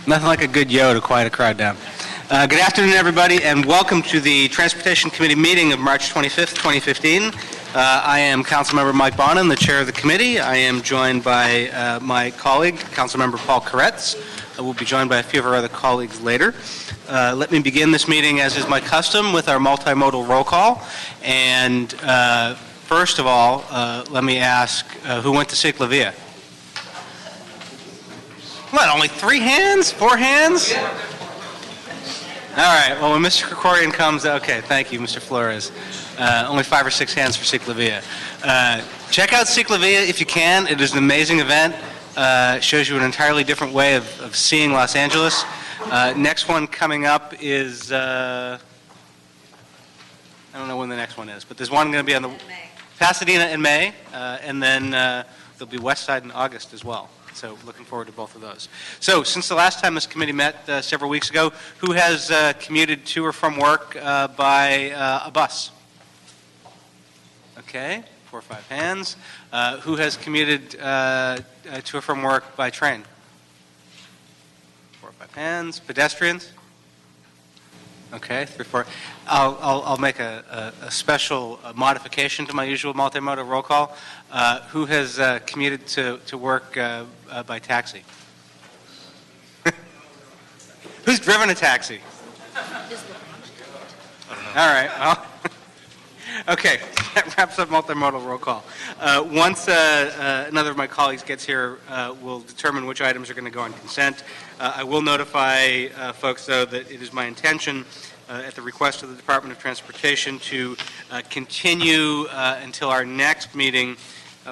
Nothing like a good yo to quiet a crowd down. Good afternoon, everybody, and welcome to the Transportation Committee meeting of March 25th, 2015. I am Councilmember Mike Bonin, the chair of the committee. I am joined by my colleague, Councilmember Paul Koretz. We'll be joined by a few of our other colleagues later. Let me begin this meeting, as is my custom, with our multimodal roll call. And first of all, let me ask, who went to Cicla Via? What, only 3 hands? 4 hands? All right, well, when Mr. Krikorian comes, okay, thank you, Mr. Flores. Only 5 or 6 hands for Cicla Via. Check out Cicla Via if you can. It is an amazing event. Shows you an entirely different way of seeing Los Angeles. Next one coming up is, I don't know when the next one is, but there's one going to be on the Pasadena in May, and then there'll be West Side in August as well. So looking forward to both of those. So since the last time this committee met several weeks ago, who has commuted to or from work by a bus? Okay, 4 or 5 hands. Who has commuted to or from work by train? 4 or 5 hands. Pedestrians? Okay, 3 or 4. I'll make a special modification to my usual multimodal roll call. Who has commuted to work by taxi? Who's driven a taxi? All right. Well, okay, that wraps up multimodal roll call. Once another of my colleagues gets here, we'll determine which items are going to go on consent. I will notify folks, though, that it is my intention, at the request of the Department of Transportation, to continue until our next meeting,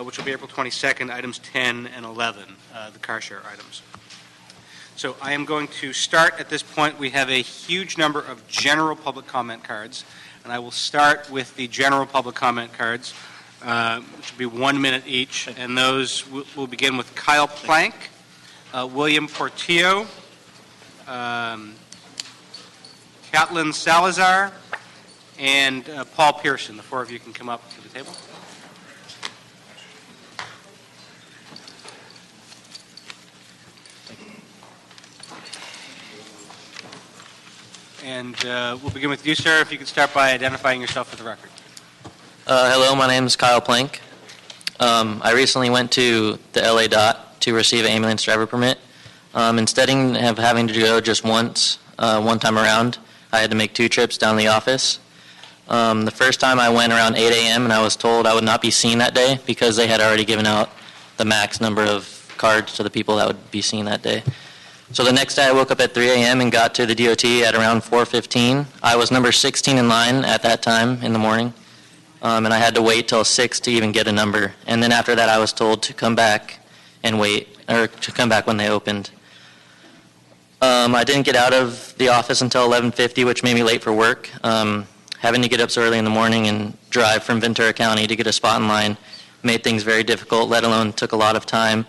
which will be April 22nd, items 10 and 11, the car share items. So I am going to start at this point. We have a huge number of general public comment cards, and I will start with the general public comment cards, which will be 1 minute each, and those will begin with Kyle Plank, William Portillo, Catlin Salazar, and Paul Pearson. The 4 of you can come up to the table. And we'll begin with you, sir. If you could start by identifying yourself for the record. Hello, my name is Kyle Plank. I recently went to the LA DOT to receive an ambulance driver permit. Instead of having to go just once, one time around, I had to make 2 trips down to the office. The first time I went around 8 a.m. and I was told I would not be seen that day because they had already given out the max number of cards to the people that would be seen that day. So the next day I woke up at 3 a.m. and got to the DOT at around 4:15. I was number 16 in line at that time in the morning, and I had to wait till 6 to even get a number. And then after that I was told to come back and wait, or to come back when they opened. I didn't get out of the office until 11:50, which made me late for work. Having to get up so early in the morning and drive from Ventura County to get a spot in line made things very difficult, let alone took a lot of time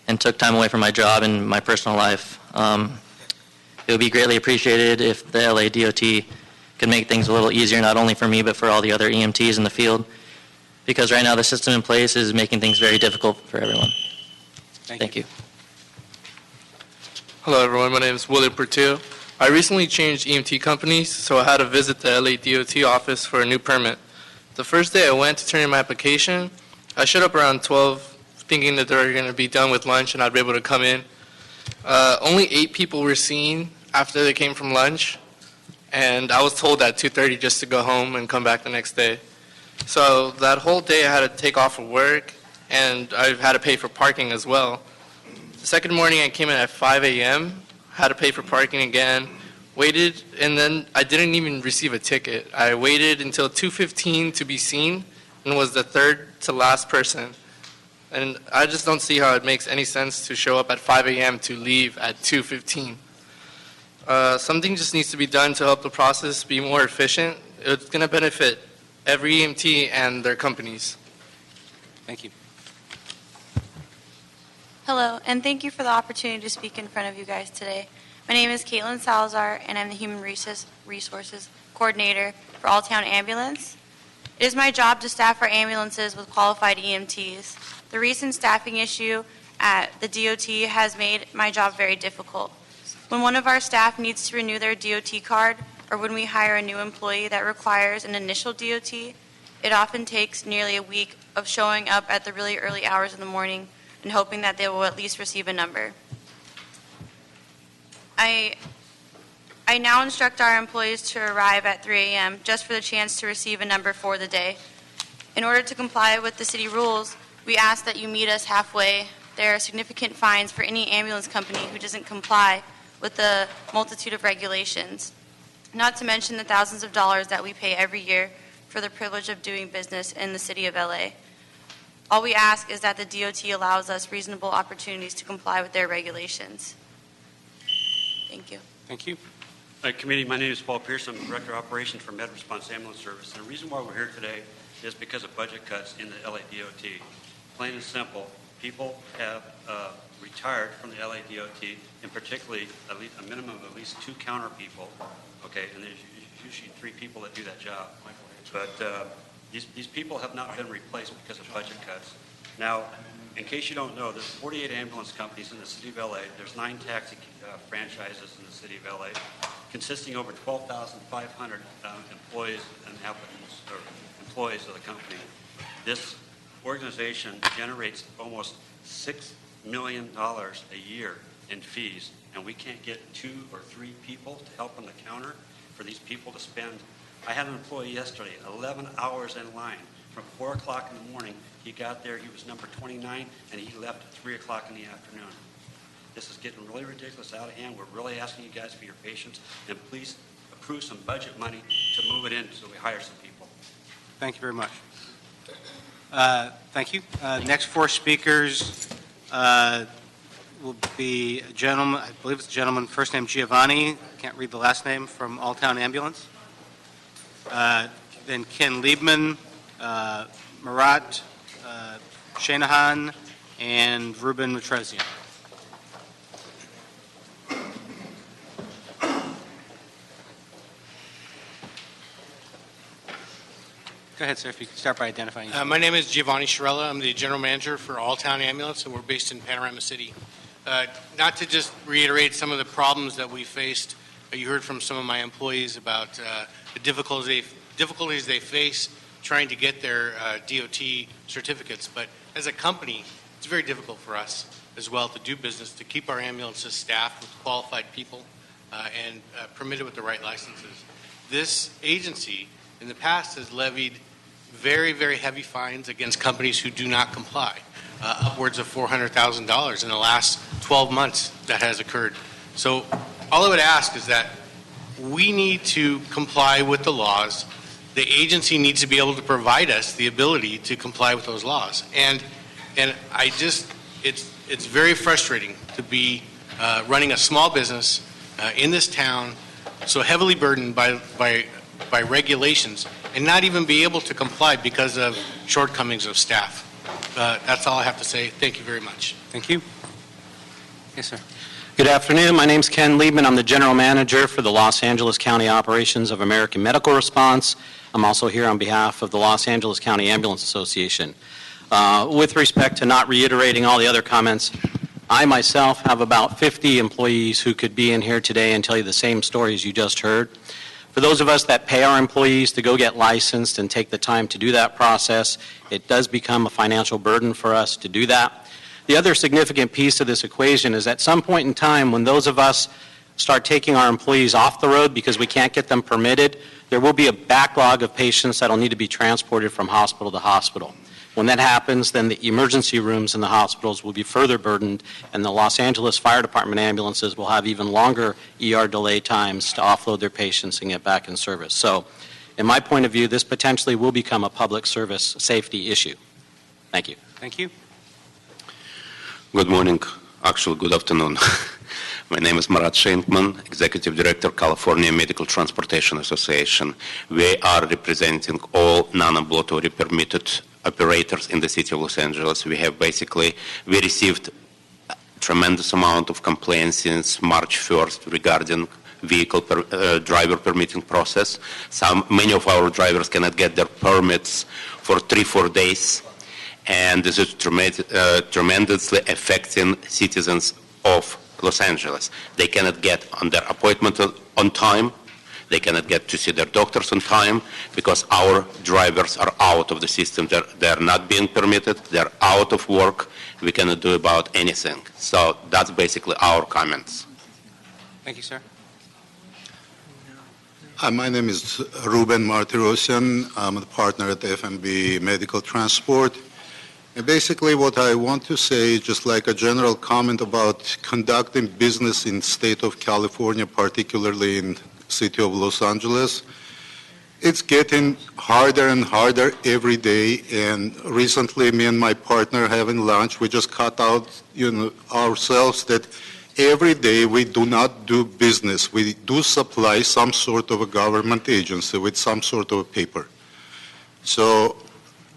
and took time away from my job and my personal life. It would be greatly appreciated if the LA DOT could make things a little easier, not only for me, but for all the other EMTs in the field, because right now the system in place is making things very difficult for everyone. Thank you. Hello, everyone. My name is William Portillo. I recently changed EMT companies, so I had to visit the LA DOT office for a new permit. The first day I went to turn in my application, I showed up around 12, thinking that they were going to be done with lunch and I'd be able to come in. Only 8 people were seen after they came from lunch, and I was told at 2:30 just to go home and come back the next day. So that whole day I had to take off of work, and I had to pay for parking as well. The second morning I came in at 5 a.m., had to pay for parking again, waited, and then I didn't even receive a ticket. I waited until 2:15 to be seen and was the third to last person. And I just don't see how it makes any sense to show up at 5 a.m. to leave at 2:15. Something just needs to be done to help the process be more efficient. It's going to benefit every EMT and their companies. Thank you. Hello, and thank you for the opportunity to speak in front of you guys today. My name is Caitlin Salazar, and I'm the Human Resources Coordinator for All Town Ambulance. It is my job to staff our ambulances with qualified EMTs. The recent staffing issue at the DOT has made my job very difficult. When one of our staff needs to renew their DOT card, or when we hire a new employee that requires an initial DOT, it often takes nearly a week of showing up at the really early hours in the morning and hoping that they will at least receive a number. I now instruct our employees to arrive at 3 a.m. just for the chance to receive a number for the day. In order to comply with the city rules, we ask that you meet us halfway. There are significant fines for any ambulance company who doesn't comply with the multitude of regulations, not to mention the thousands of dollars that we pay every year for the privilege of doing business in the city of LA. All we ask is that the DOT allows us reasonable opportunities to comply with their regulations. Thank you. Thank you. Committee, my name is Paul Pearson. I'm Director of Operations for Med Response Ambulance Service. And the reason why we're here today is because of budget cuts in the LA DOT. Plain and simple, people have retired from the LA DOT, and particularly at least a minimum of at least 2 counter people, okay, and there's usually 3 people that do that job. But these people have not been replaced because of budget cuts. Now, in case you don't know, there's 48 ambulance companies in the city of LA. There's 9 taxi franchises in the city of LA, consisting over 12,500 employees and applicants or employees of the company. This organization generates almost $6 million a year in fees, and we can't get 2 or 3 people to help on the counter for these people to spend. I had an employee yesterday, 11 hours in line from 4 o'clock in the morning. He got there, he was number 29, and he left at 3 o'clock in the afternoon. This is getting really ridiculous, out of hand. We're really asking you guys for your patience, and please approve some budget money to move it in so we hire some people. Thank you very much. Thank you. Next 4 speakers will be a gentleman, I believe it's a gentleman, first name Giovanni, can't read the last name, from Alltown Ambulance. Then Ken Liebman, Marat Shanahan, and Ruben Matresian. Go ahead, sir, if you could start by identifying yourself. My name is Giovanni Sciarella. I'm the general manager for Alltown Ambulance, and we're based in Panorama City. Not to just reiterate some of the problems that we faced, you heard from some of my employees about the difficulties they face trying to get their DOT certificates, but as a company, it's very difficult for us as well to do business, to keep our ambulances staffed with qualified people and permitted with the right licenses. This agency in the past has levied very, very heavy fines against companies who do not comply, upwards of $400,000 in the last 12 months that has occurred. So all I would ask is that we need to comply with the laws. The agency needs to be able to provide us the ability to comply with those laws. And I just, it's very frustrating to be running a small business in this town so heavily burdened by regulations and not even be able to comply because of shortcomings of staff. That's all I have to say. Thank you very much. Thank you. Yes, sir. Good afternoon. My name is Ken Liebman. I'm the general manager for the Los Angeles County operations of American Medical Response. I'm also here on behalf of the Los Angeles County Ambulance Association. With respect to not reiterating all the other comments, I myself have about 50 employees who could be in here today and tell you the same stories you just heard. For those of us that pay our employees to go get licensed and take the time to do that process, it does become a financial burden for us to do that. The other significant piece of this equation is at some point in time when those of us start taking our employees off the road because we can't get them permitted, there will be a backlog of patients that will need to be transported from hospital to hospital. When that happens, then the emergency rooms in the hospitals will be further burdened, and the Los Angeles Fire Department ambulances will have even longer ER delay times to offload their patients and get back in service. So, in my point of view, this potentially will become a public service safety issue. Thank you. Thank you. Good morning. Actually, good afternoon. My name is Marat Schenkman, Executive Director, California Medical Transportation Association. We are representing all non-ambulatory permitted operators in the city of Los Angeles. We received a tremendous amount of complaints since March 1st regarding vehicle driver permitting process. Many of our drivers cannot get their permits for 3-4 days, and this is tremendously affecting citizens of Los Angeles. They cannot get on their appointment on time. They cannot get to see their doctors on time because our drivers are out of the system. They're not being permitted. They're out of work. We cannot do about anything. So that's basically our comments. Thank you, sir. My name is Ruben Martirosyan. I'm a partner at FMB Medical Transport. And basically what I want to say is just like a general comment about conducting business in state of California, particularly in city of Los Angeles. It's getting harder and harder every day, and recently me and my partner having lunch, we just cut out, ourselves that every day we do not do business. We do supply some sort of a government agency with some sort of a paper. So,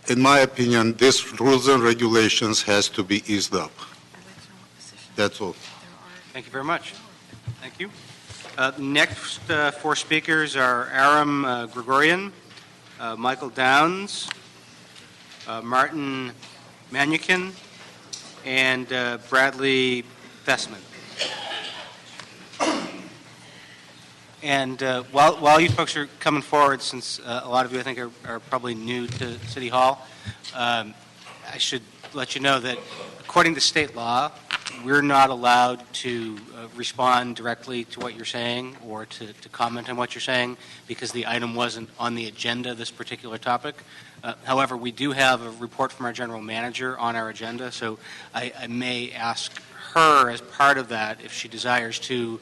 in my opinion, these rules and regulations has to be eased up. That's all. Thank you very much. Thank you. Next four speakers are Aram Grigorian, Michael Downs, Martin Manukin, and Bradley Thesman. And while you folks are coming forward, since a lot of you I think are probably new to City Hall, I should let you know that according to state law, we're not allowed to respond directly to what you're saying or to comment on what you're saying because the item wasn't on the agenda, this particular topic. However, we do have a report from our general manager on our agenda, so I may ask her as part of that, if she desires, to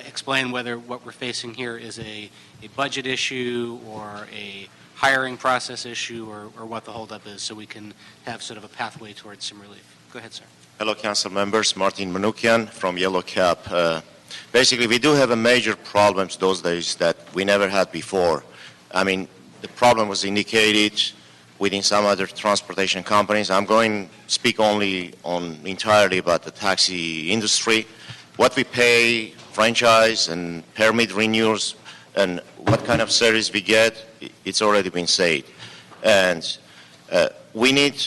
explain whether what we're facing here is a budget issue or a hiring process issue or what the holdup is, so we can have sort of a pathway towards some relief. Go ahead, sir. Hello, council members. Martin Manukian from Yellow Cap. Basically, we do have a major problems those days that we never had before. I mean, the problem was indicated within some other transportation companies. I'm going to speak only on entirely about the taxi industry. What we pay, franchise and permit renewals, and what kind of service we get, it's already been said. And we need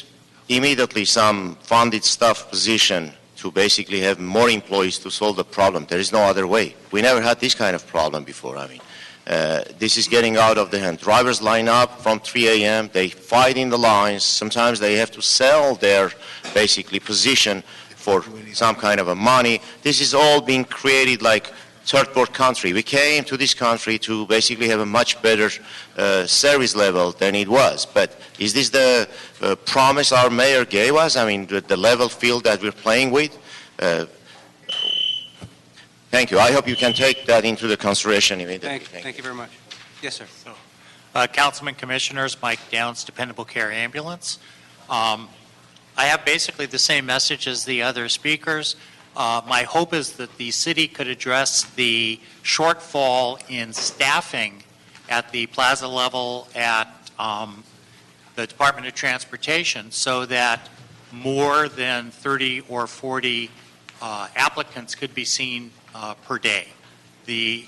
immediately some funded staff position to basically have more employees to solve the problem. There is no other way. We never had this kind of problem before. I mean, this is getting out of the hand. Drivers line up from 3 a.m. They fight in the lines. Sometimes they have to sell their basically position for some kind of a money. This is all being created like third world country. We came to this country to basically have a much better service level than it was. But is this the promise our mayor gave us? I mean, the level field that we're playing with? Thank you. I hope you can take that into the consideration immediately. Thank you very much. Yes, sir. Councilman Commissioners, Mike Downs, Dependable Care Ambulance. I have basically the same message as the other speakers. My hope is that the city could address the shortfall in staffing at the plaza level at the Department of Transportation so that more than 30 or 40 applicants could be seen per day. The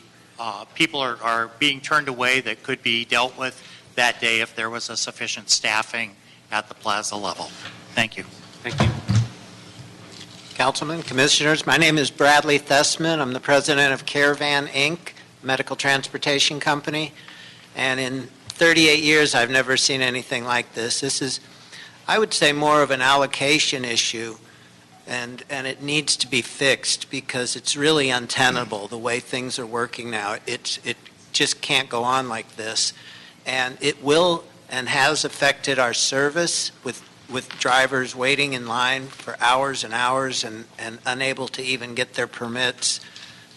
people are being turned away that could be dealt with that day if there was a sufficient staffing at the plaza level. Thank you. Thank you. Councilman, Commissioners, my name is Bradley Thesman. I'm the president of Caravan, Inc., medical transportation company. And in 38 years, I've never seen anything like this. This is, I would say, more of an allocation issue, and it needs to be fixed because it's really untenable the way things are working now. It just can't go on like this. And it will and has affected our service with drivers waiting in line for hours and hours and unable to even get their permits.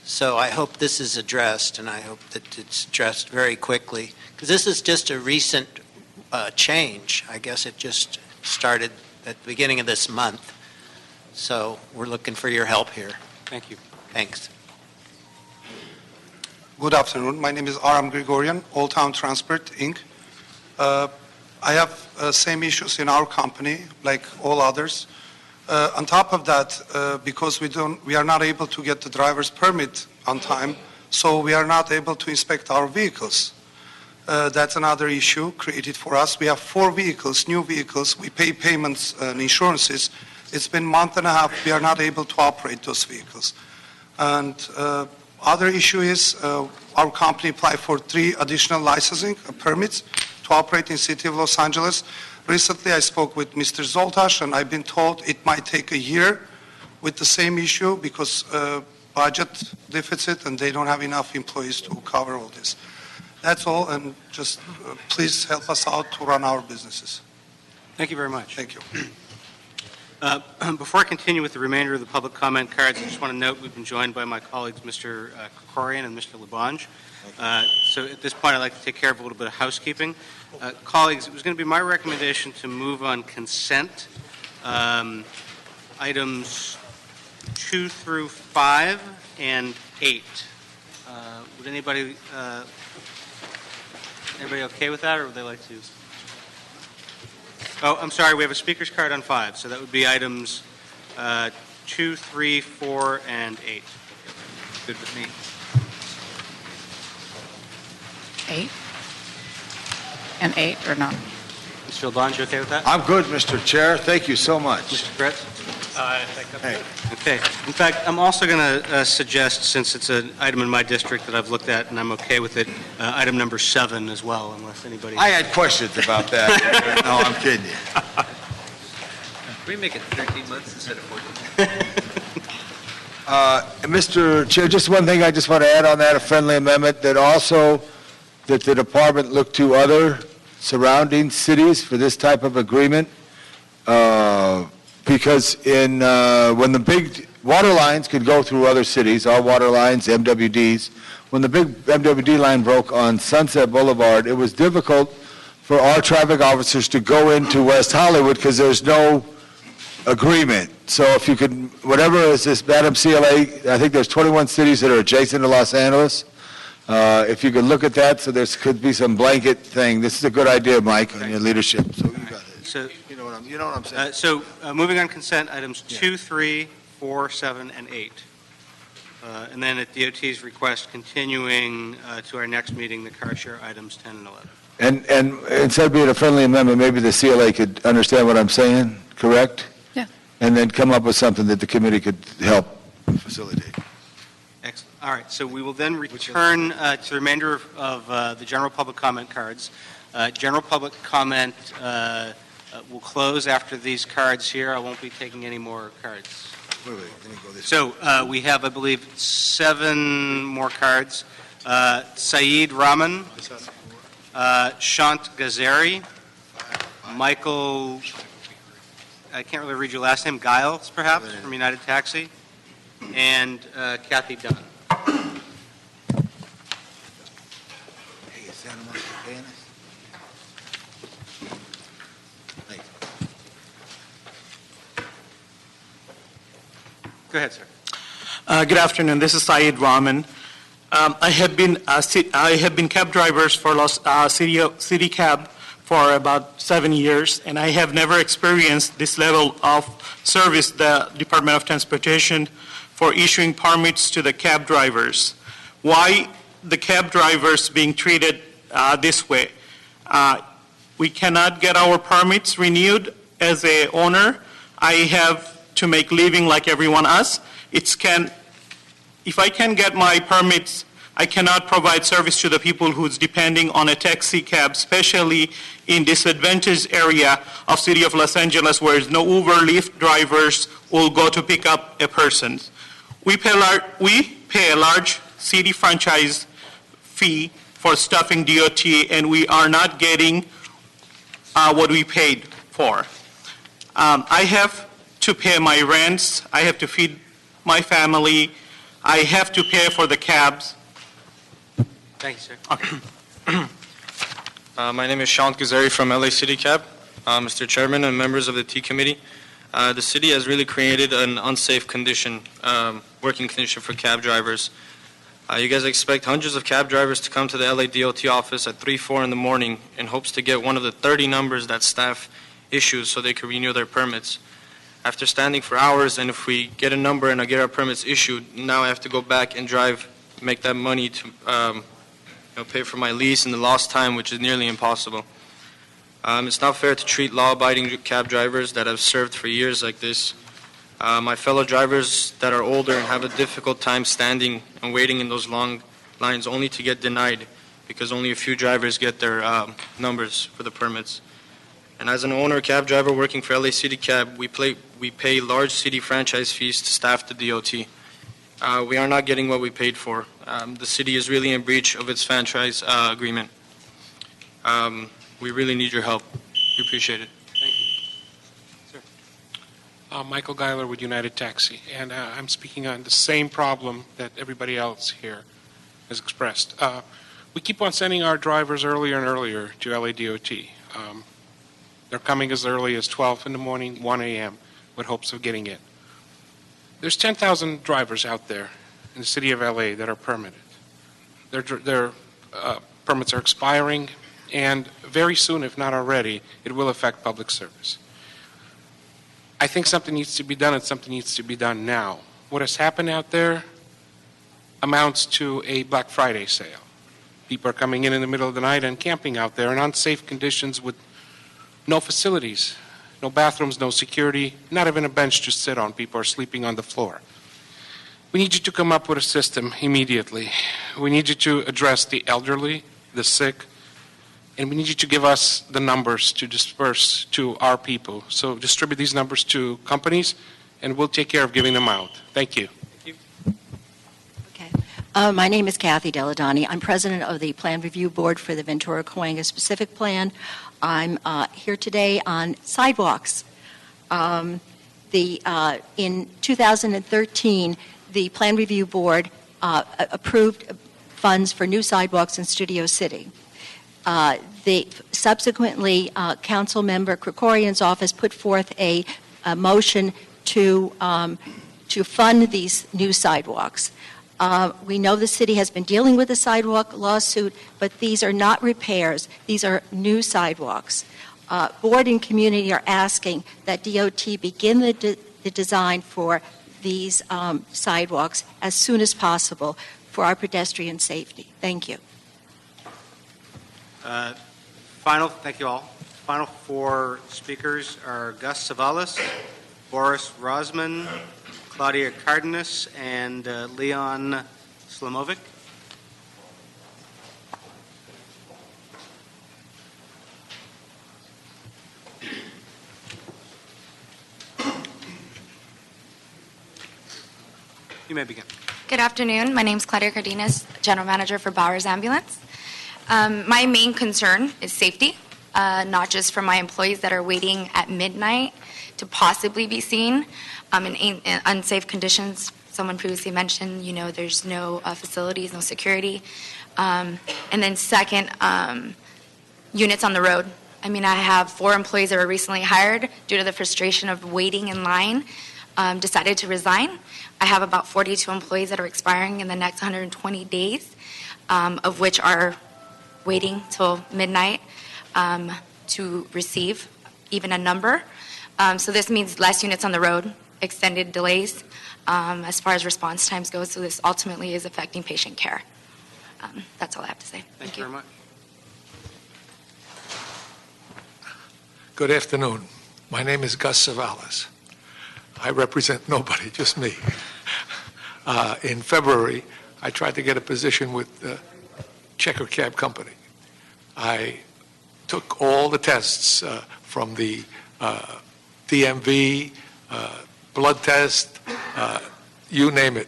So I hope this is addressed, and I hope that it's addressed very quickly, because this is just a recent change. I guess it just started at the beginning of this month. So we're looking for your help here. Thank you. Thanks. Good afternoon. My name is Aram Grigorian, Old Town Transport, Inc. I have same issues in our company, like all others. On top of that, because we are not able to get the driver's permit on time, so we are not able to inspect our vehicles. That's another issue created for us. We have 4 vehicles, new vehicles. We pay payments and insurances. It's been a month and a half. We are not able to operate those vehicles. And other issue is our company applied for 3 additional licensing permits to operate in City of Los Angeles. Recently, I spoke with Mr. Zoltash, and I've been told it might take a year with the same issue because budget deficit, and they don't have enough employees to cover all this. That's all, and just please help us out to run our businesses. Thank you very much. Thank you. Before I continue with the remainder of the public comment cards, I just want to note we've been joined by my colleagues, Mr. Krikorian and Mr. Labange. So at this point, I'd like to take care of a little bit of housekeeping. Colleagues, it was going to be my recommendation to move on consent items 2 through 5 and 8. Would anybody okay with that, or would they like to? Oh, I'm sorry, we have a speaker's card on 5, so that would be items 2, 3, 4, and 8. Good with me. 8? And 8 or not? Mr. Labange, you okay with that? I'm good, Mr. Chair. Thank you so much. Mr. Fritz? Hey. Okay. In fact, I'm also going to suggest, since it's an item in my district that I've looked at and I'm okay with it, item number 7 as well, unless anybody... I had questions about that. No, I'm kidding you. Can we make it 13 months instead of 14? Mr. Chair, just one thing I just want to add on that, a friendly amendment, that also that the department look to other surrounding cities for this type of agreement, because when the big water lines could go through other cities, our water lines, MWDs, when the big MWD line broke on Sunset Boulevard, it was difficult for our traffic officers to go into West Hollywood because there's no agreement. So if you could, whatever is this, Madam CLA, I think there's 21 cities that are adjacent to Los Angeles. If you could look at that, so there could be some blanket thing. This is a good idea, Mike, on your leadership. So you got it. So, you know what I'm saying. So moving on consent, items 2, 3, 4, 7, and 8. And then at DOT's request, continuing to our next meeting, the car share items 10 and 11. And instead of being a friendly amendment, maybe the CLA could understand what I'm saying, correct? Yeah. And then come up with something that the committee could help facilitate. Excellent. All right. So we will then return to the remainder of the general public comment cards. General public comment will close after these cards here. I won't be taking any more cards. Wait, let me go this way. So we have, I believe, 7 more cards. Saeed Rahman, Shant Gazeri, Michael, I can't really read your last name, Giles, perhaps, from United Taxi, and Kathy Dunn. Hey, is Santa Monica paying us? Go ahead, sir. Good afternoon. This is Saeed Rahman. I have been cab drivers for City Cab for about 7 years, and I have never experienced this level of service the Department of Transportation for issuing permits to the cab drivers. Why the cab drivers being treated this way? We cannot get our permits renewed as a owner. I have to make living like everyone else. If I can get my permits, I cannot provide service to the people who's depending on a taxi cab, especially in disadvantaged area of City of Los Angeles where no Uber, Lyft drivers will go to pick up a person. We pay a large city franchise fee for stuffing DOT, and we are not getting what we paid for. I have to pay my rents, I have to feed my family, I have to pay for the cabs. Thank you, sir. Okay. My name is Shant Gazeri from LA City Cab. Mr. Chairman and members of the T Committee, the city has really created an unsafe condition, working condition for cab drivers. You guys expect hundreds of cab drivers to come to the LA DOT office at 3, 4 in the morning in hopes to get one of the 30 numbers that staff issues so they can renew their permits. After standing for hours, and if we get a number and I get our permits issued, now I have to go back and drive, make that money to pay for my lease and the lost time, which is nearly impossible. It's not fair to treat law-abiding cab drivers that have served for years like this. My fellow drivers that are older and have a difficult time standing and waiting in those long lines only to get denied because only a few drivers get their numbers for the permits. And as an owner cab driver working for LA City Cab, we pay large city franchise fees to staff the DOT. We are not getting what we paid for. The city is really in breach of its franchise agreement. We really need your help. We appreciate it. Thank you. Sir. Michael Geiler with United Taxi, and I'm speaking on the same problem that everybody else here has expressed. We keep on sending our drivers earlier and earlier to LADOT. They're coming as early as 12 in the morning, 1 a.m., with hopes of getting in. There's 10,000 drivers out there in the city of LA that are permitted. Their permits are expiring, and very soon, if not already, it will affect public service. I think something needs to be done, and something needs to be done now. What has happened out there amounts to a Black Friday sale. People are coming in the middle of the night and camping out there in unsafe conditions with no facilities, no bathrooms, no security, not even a bench to sit on. People are sleeping on the floor. We need you to come up with a system immediately. We need you to address the elderly, the sick, and we need you to give us the numbers to disperse to our people. So distribute these numbers to companies, and we'll take care of giving them out. Thank you. My name is Kathy Deladani. I'm president of the Plan Review Board for the Ventura Cahuenga Specific Plan. I'm here today on sidewalks. In 2013, the Plan Review Board approved funds for new sidewalks in Studio City. Subsequently, Council Member Krikorian's office put forth a motion to fund these new sidewalks. We know the city has been dealing with a sidewalk lawsuit, but these are not repairs. These are new sidewalks. Board and community are asking that DOT begin the design for these sidewalks as soon as possible for our pedestrian safety. Thank you. Thank you all. Final four speakers are Gus Savalas, Boris Rosman, Claudia Cardenas, and Leon Slamovic. You may begin. Good afternoon. My name is Claudia Cardenas, General Manager for Bowers Ambulance. My main concern is safety, not just for my employees that are waiting at midnight to possibly be seen in unsafe conditions. Someone previously mentioned, there's no facilities, no security. And then second, units on the road. I have 4 employees that were recently hired due to the frustration of waiting in line, decided to resign. I have about 42 employees that are expiring in the next 120 days, of which are waiting till midnight to receive even a number. So this means less units on the road, extended delays as far as response times go, so this ultimately is affecting patient care. That's all I have to say. Thank you very much. Good afternoon. My name is Gus Savalas. I represent nobody, just me. In February, I tried to get a position with the Checker Cab Company. I took all the tests from the DMV, blood test, you name it.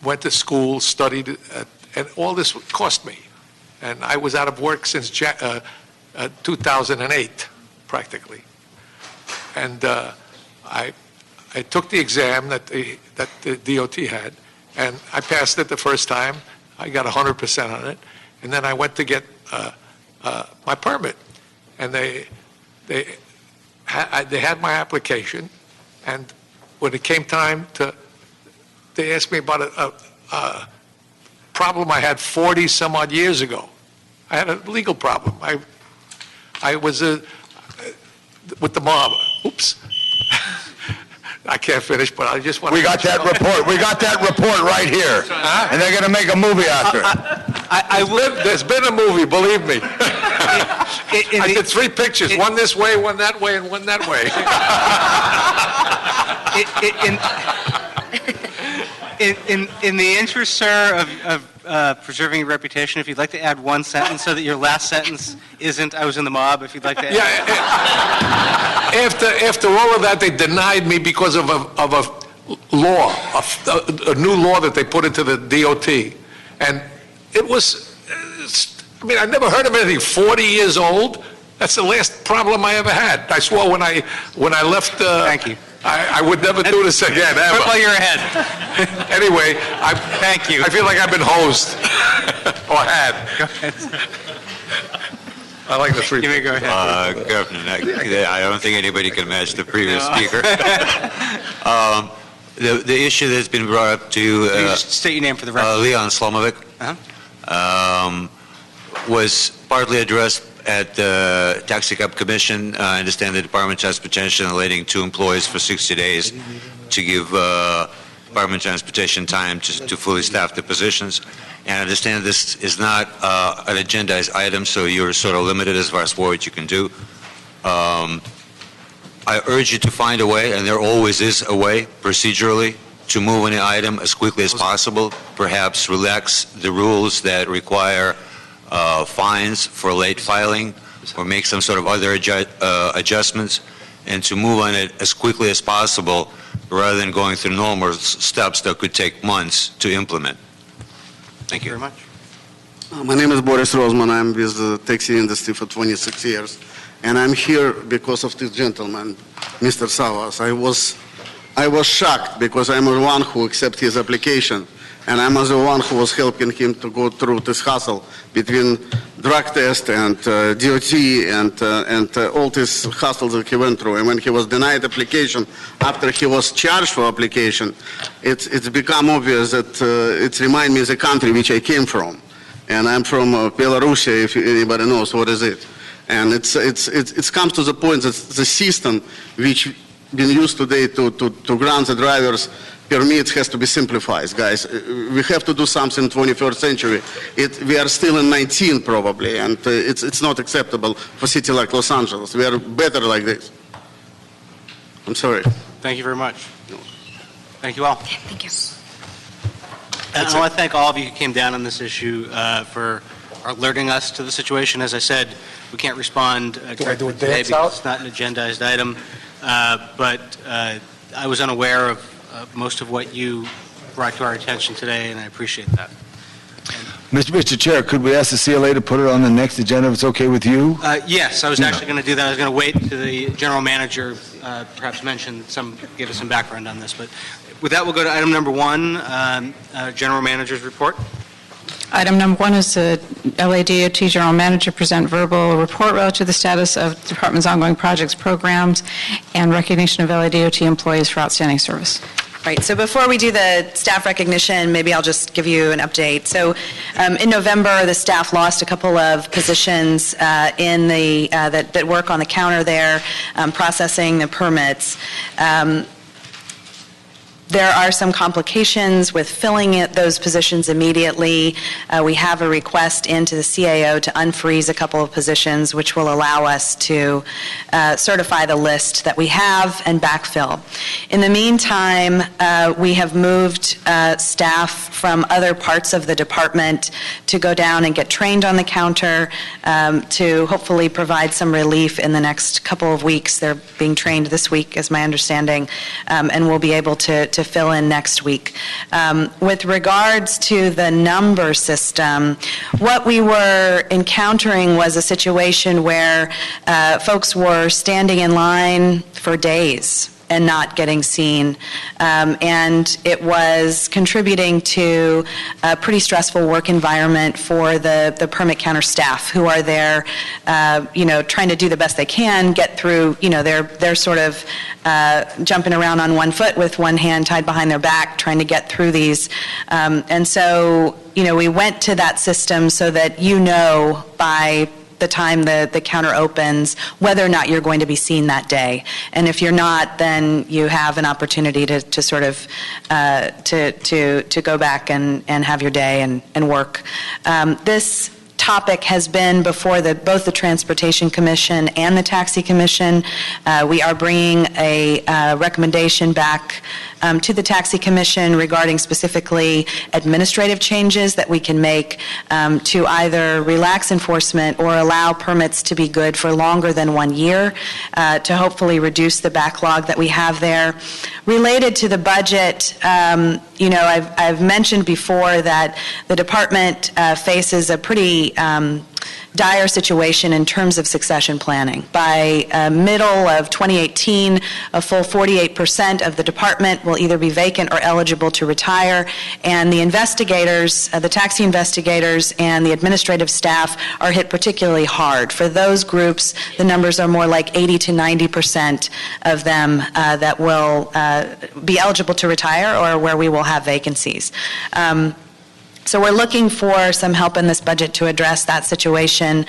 Went to school, studied, and all this cost me. And I was out of work since 2008, practically. And I took the exam that the DOT had, and I passed it the first time. I got 100% on it. And then I went to get my permit. And they had my application, and when it came time they asked me about a problem I had 40 some odd years ago. I had a legal problem. I was with the mob. Oops. I can't finish, but I just want to... We got that report. We got that report right here. And they're going to make a movie after it. There's been a movie, believe me. I did 3 pictures, one this way, one that way, and one that way. In the interest, sir, of preserving your reputation, if you'd like to add one sentence so that your last sentence isn't, I was in the mob, if you'd like to add. Yeah, after all of that, they denied me because of a law, a new law that they put into the DOT. And it was, I mean, I never heard of anything 40 years old. That's the last problem I ever had. I swore when I left. Thank you. I would never do this again, ever. Football, you're ahead. Anyway, thank you. I feel like I've been hosed, or had. Go ahead. I like the three. You may go ahead. Governor, I don't think anybody can match the previous speaker. The issue that's been brought up to Can you just state your name for the record? Leon Slomovic was partly addressed at the Taxi Cab Commission. I understand the Department of Transportation letting 2 employees for 60 days to give Department of Transportation time to fully staff the positions. And I understand this is not an agendized item, so you're sort of limited as far as what you can do. I urge you to find a way, and there always is a way procedurally to move any item as quickly as possible, perhaps relax the rules that require fines for late filing, or make some sort of other adjustments, and to move on it as quickly as possible rather than going through normal steps that could take months to implement. Thank you very much. My name is Boris Rozman. I'm with the taxi industry for 26 years. And I'm here because of this gentleman, Mr. Savas. I was shocked because I'm the one who accepted his application. And I'm the one who was helping him to go through this hassle between drug test and DOT and all this hassle that he went through. And when he was denied application, after he was charged for application, it's become obvious that it reminds me of the country which I came from. And I'm from Belarus, if anybody knows what is it. And it comes to the point that the system which been used today to grant the drivers permits has to be simplified, guys. We have to do something in the 21st century. We are still in 19 probably, and it's not acceptable for a city like Los Angeles. We are better like this. I'm sorry. Thank you very much. Thank you all. Thank you. And I want to thank all of you who came down on this issue for alerting us to the situation. As I said, we can't respond directly today because it's not an agendized item, but I was unaware of most of what you brought to our attention today, and I appreciate that. Mr. Chair, could we ask the CLA to put it on the next agenda if it's okay with you? Yes, I was actually going to do that. I was going to wait to the general manager perhaps give us some background on this. But with that, we'll go to item number 1, general manager's report. Item number 1 is the LADOT General Manager present verbal report relative to the status of the department's ongoing projects, programs, and recognition of LADOT employees for outstanding service. Right. So before we do the staff recognition, maybe I'll just give you an update. So in November, the staff lost a couple of positions in the that work on the counter there, processing the permits. There are some complications with filling those positions immediately. We have a request into the CAO to unfreeze a couple of positions, which will allow us to certify the list that we have and backfill. In the meantime, we have moved staff from other parts of the department to go down and get trained on the counter to hopefully provide some relief in the next couple of weeks. They're being trained this week, is my understanding, and we'll be able to fill in next week. With regards to the number system, what we were encountering was a situation where folks were standing in line for days and not getting seen. And it was contributing to a pretty stressful work environment for the permit counter staff who are there, trying to do the best they can, get through, they're sort of jumping around on one foot with one hand tied behind their back, trying to get through these. And so, we went to that system so that by the time the counter opens, whether or not you're going to be seen that day. And if you're not, then you have an opportunity to sort of to go back and have your day and work. This topic has been before both the Transportation Commission and the Taxi Commission. We are bringing a recommendation back to the Taxi Commission regarding specifically administrative changes that we can make to either relax enforcement or allow permits to be good for longer than 1 year to hopefully reduce the backlog that we have there. Related to the budget, I've mentioned before that the department faces a pretty dire situation in terms of succession planning. By middle of 2018, a full 48% of the department will either be vacant or eligible to retire, and the investigators, the taxi investigators and the administrative staff are hit particularly hard. For those groups, the numbers are more like 80 to 90% of them that will be eligible to retire or where we will have vacancies. So we're looking for some help in this budget to address that situation.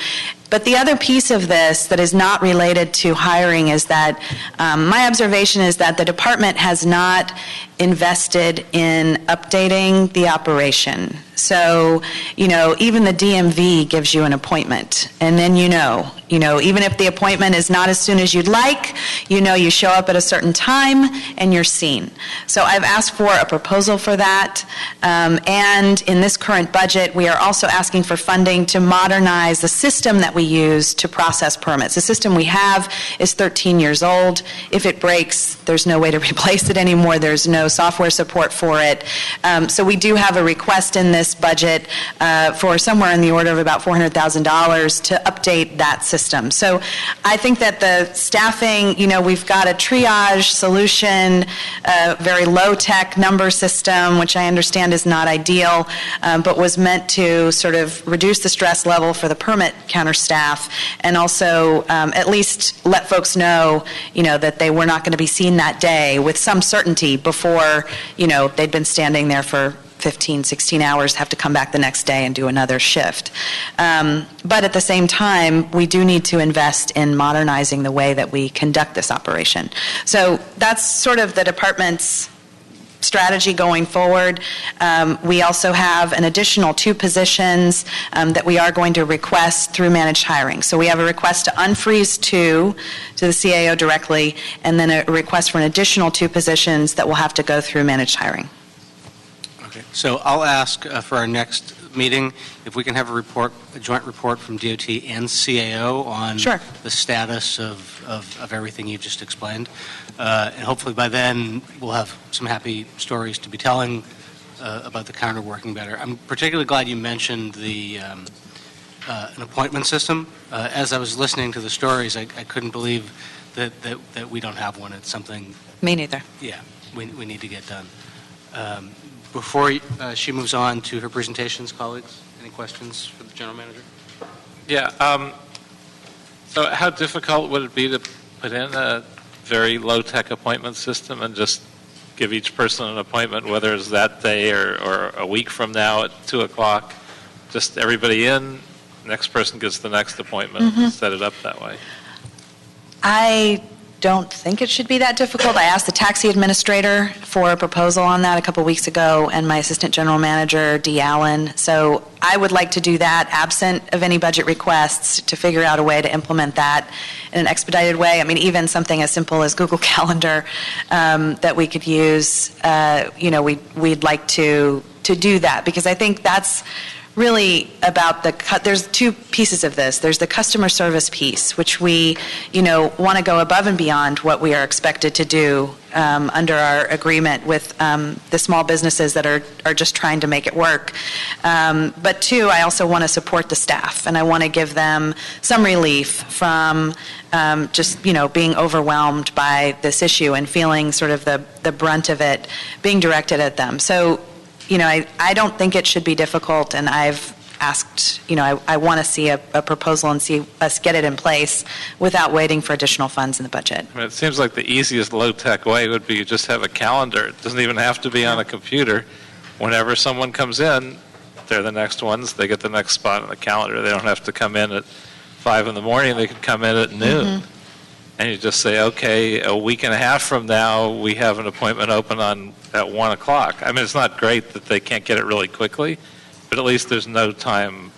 But the other piece of this that is not related to hiring is that my observation is that the department has not invested in updating the operation. So, even the DMV gives you an appointment, and then even if the appointment is not as soon as you'd like, you show up at a certain time and you're seen. So I've asked for a proposal for that, and in this current budget, we are also asking for funding to modernize the system that we use to process permits. The system we have is 13 years old. If it breaks, there's no way to replace it anymore. There's no software support for it. So we do have a request in this budget for somewhere in the order of about $400,000 to update that system. So I think that the staffing, we've got a triage solution, very low-tech number system, which I understand is not ideal, but was meant to sort of reduce the stress level for the permit counter staff and also at least let folks know, that they were not going to be seen that day with some certainty before, they'd been standing there for 15, 16 hours, have to come back the next day and do another shift. But at the same time, we do need to invest in modernizing the way that we conduct this operation. So that's sort of the department's strategy going forward. We also have an additional 2 positions that we are going to request through managed hiring. So we have a request to unfreeze 2 to the CAO directly, and then a request for an additional 2 positions that will have to go through managed hiring. Okay. So I'll ask for our next meeting if we can have a joint report from DOT and CAO on the status of everything you've just explained. And hopefully by then we'll have some happy stories to be telling about the counter working better. I'm particularly glad you mentioned an appointment system. As I was listening to the stories, I couldn't believe that we don't have one. It's something... Me neither. Yeah, we need to get done. Before she moves on to her presentations, colleagues, any questions for the general manager? Yeah. So how difficult would it be to put in a very low-tech appointment system and just give each person an appointment, whether it's that day or a week from now at 2 o'clock? Just everybody in, next person gets the next appointment, set it up that way. I don't think it should be that difficult. I asked the taxi administrator for a proposal on that a couple weeks ago, and my assistant general manager, Dee Allen. So I would like to do that, absent of any budget requests, to figure out a way to implement that in an expedited way. I mean, even something as simple as Google Calendar that we could use, we'd like to do that, because I think that's really about there's 2 pieces of this. There's the customer service piece, which we, want to go above and beyond what we are expected to do under our agreement with the small businesses that are just trying to make it work. But 2, I also want to support the staff, and I want to give them some relief from just, being overwhelmed by this issue and feeling sort of the brunt of it being directed at them. So, I don't think it should be difficult, and I've asked, I want to see a proposal and see us get it in place without waiting for additional funds in the budget. I mean, it seems like the easiest low-tech way would be just have a calendar. It doesn't even have to be on a computer. Whenever someone comes in, they're the next ones. They get the next spot on the calendar. They don't have to come in at 5 in the morning. They could come in at noon. And you just say, okay, a week and a half from now, we have an appointment open at 1 o'clock. I mean, it's not great that they can't get it really quickly, but at least there's no time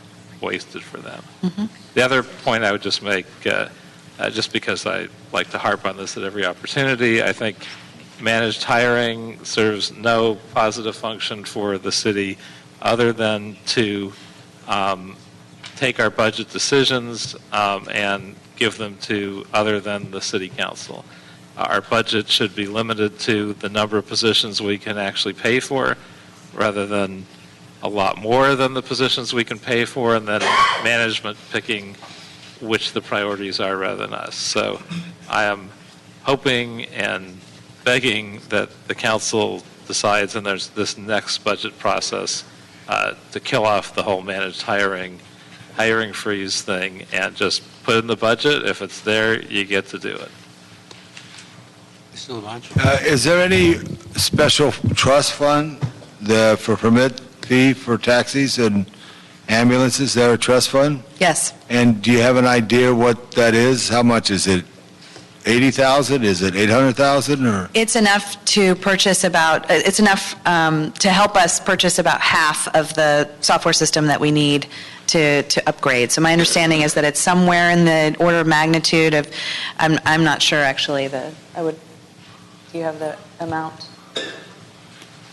wasted for them. The other point I would just make, just because I like to harp on this at every opportunity, I think managed hiring serves no positive function for the city other than to take our budget decisions and give them to other than the city council. Our budget should be limited to the number of positions we can actually pay for rather than a lot more than the positions we can pay for, and then management picking which the priorities are rather than us. So I am hoping and begging that the council decides, and there's this next budget process, to kill off the whole managed hiring freeze thing and just put it in the budget. If it's there, you get to do it. Is there any special trust fund for permit fee for taxis and ambulances? Is there a trust fund? Yes. And do you have an idea what that is? How much is it? 80,000? Is it 800,000 or? It's enough to purchase about, it's enough to help us purchase about half of the software system that we need to upgrade. So my understanding is that it's somewhere in the order of magnitude of, I'm not sure actually, do you have the amount?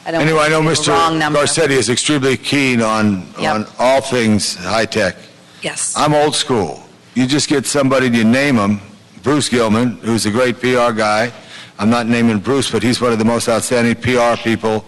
Anyway, I know wanna give you a wrong Mr. number. Garcetti is extremely keen on all things high-tech. Yes. I'm old school. You just get somebody, you name them, Bruce Gilman, who's a great PR guy. I'm not naming Bruce, but he's one of the most outstanding PR people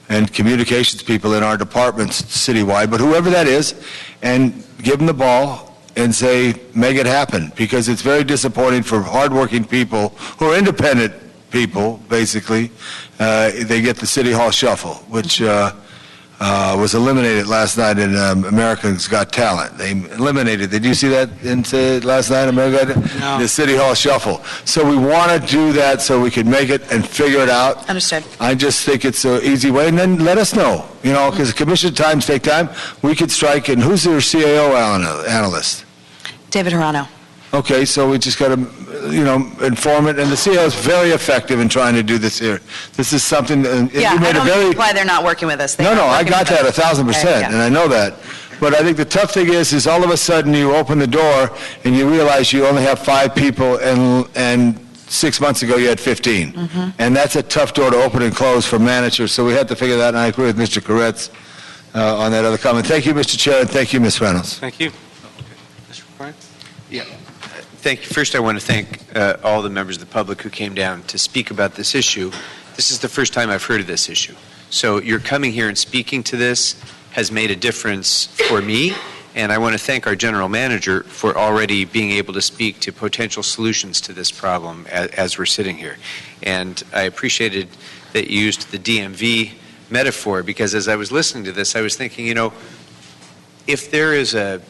and communications people in our departments citywide. But whoever that is, and give them the ball and say, make it happen. Because it's very disappointing for hardworking people who are independent people, basically. They get the City Hall shuffle, which was eliminated last night in America's Got Talent. They eliminated. Did you see that last night, America? No. The City Hall shuffle. So we want to do that so we can make it and figure it out. Understood. I just think it's an easy way, and then let us know, because commission times take time. We could strike, and who's their CAO analyst? David Hirano. Okay, so we just got to, inform it, and the CAO is very effective in trying to do this here. This is something, and Yeah, you I made a don't very... know why they're not working with us. No, I got that 1,000%, and I know that. But I think the tough thing is all of a sudden you open the door and you realize you only have 5 people, and 6 months ago you had 15. And that's a tough door to open and close for managers, so we had to figure that, and I agree with Mr. Koretz on that other comment. Thank you, Mr. Chair, and thank you, Ms. Reynolds. Thank you. Mr. Bryan? Yeah. Thank you. First, I want to thank all the members of the public who came down to speak about this issue. This is the first time I've heard of this issue. So your coming here and speaking to this has made a difference for me, and I want to thank our general manager for already being able to speak to potential solutions to this problem as we're sitting here. And I appreciated that you used the DMV metaphor, because as I was listening to this, I was thinking, if there is a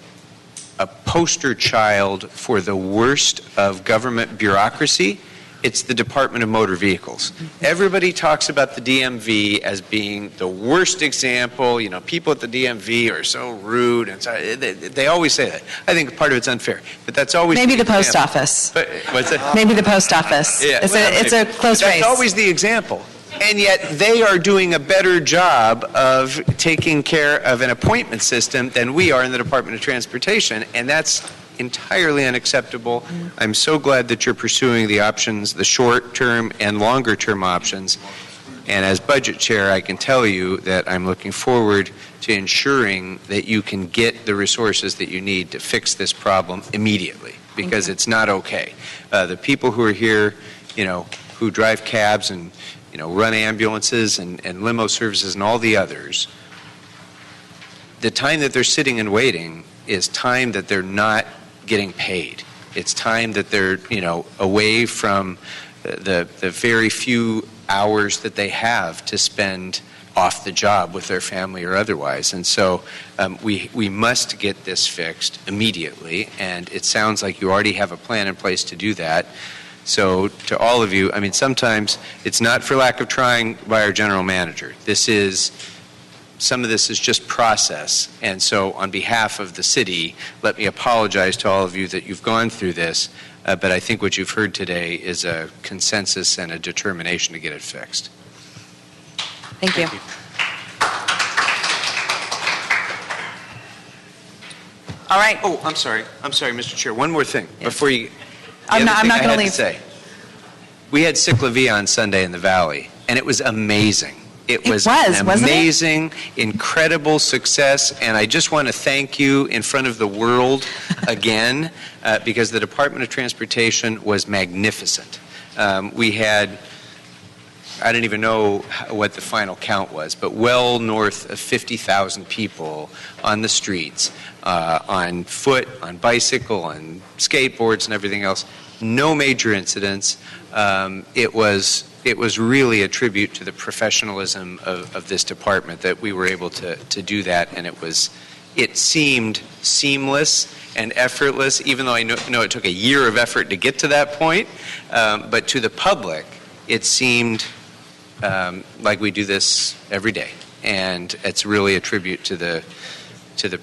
poster child for the worst of government bureaucracy, it's the Department of Motor Vehicles. Everybody talks about the DMV as being the worst example. People at the DMV are so rude, and so they always say that. I think part of it's unfair, but that's always Maybe the post example. office. But, what's that? Maybe the post office. Yeah, It's a close race. That's always the example. And yet they are doing a better job of taking care of an appointment system than we are in the Department of Transportation, and that's entirely unacceptable. I'm so glad that you're pursuing the options, the short-term and longer-term options. And as budget chair, I can tell you that I'm looking forward to ensuring that you can get the resources that you need to fix this problem immediately, because it's not okay. The people who are here, who drive cabs and run ambulances and limo services and all the others, the time that they're sitting and waiting is time that they're not getting paid. It's time that they're, away from the very few hours that they have to spend off the job with their family or otherwise. And so we must get this fixed immediately, and it sounds like you already have a plan in place to do that. So to all of you, sometimes it's not for lack of trying by our general manager. Some of this is just process. And so on behalf of the city, let me apologize to all of you that you've gone through this, but I think what you've heard today is a consensus and a determination to get it fixed. Thank you. All right. Oh, I'm sorry, Mr. Chair. One more thing before you. I'm not going to leave. Say, we had Ciclavia on Sunday in the Valley, and it was amazing. It was an amazing, incredible success, and I just want to thank you in front of the world again, because the Department of Transportation was magnificent. We had, I don't even know what the final count was, but well north of 50,000 people on the streets, on foot, on bicycle, on skateboards and everything else. No major incidents. It was really a tribute to the professionalism of this department that we were able to do that, and it seemed seamless and effortless, even though I know it took a year of effort to get to that point, but to the public, it seemed like we do this every day, and it's really a tribute to the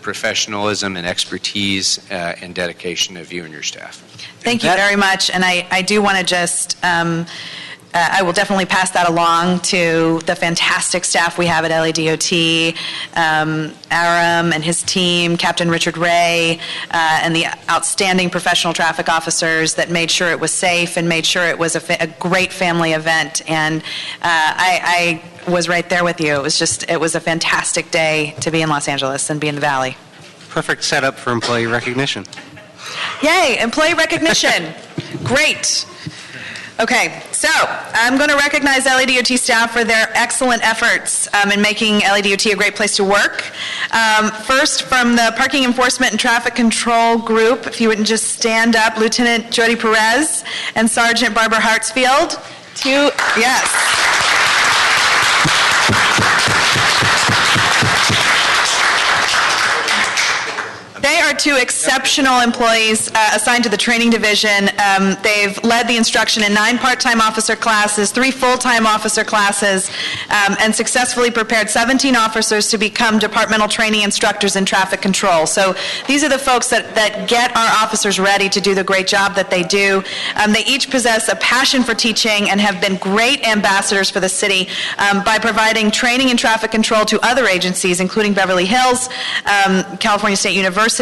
professionalism and expertise and dedication of you and your staff. Thank you very much, and I do want to just, I will definitely pass that along to the fantastic staff we have at LADOT, Aram and his team, Captain Richard Ray, and the outstanding professional traffic officers that made sure it was safe and made sure it was a great family event. And I was right there with you. It was a fantastic day to be in Los Angeles and be in the Valley. Perfect setup for employee recognition. Yay, employee recognition. Great. Okay, so I'm going to recognize LADOT staff for their excellent efforts in making LADOT a great place to work. First, from the Parking Enforcement and Traffic Control Group, if you wouldn't just stand up, Lieutenant Jody Perez and Sergeant Barbara Hartsfield. Yes. They are two exceptional employees assigned to the training division. They've led the instruction in 9 part-time officer classes, 3 full-time officer classes, and successfully prepared 17 officers to become departmental training instructors in traffic control. So these are the folks that get our officers ready to do the great job that they do. They each possess a passion for teaching and have been great ambassadors for the city by providing training in traffic control to other agencies, including Beverly Hills, California State University,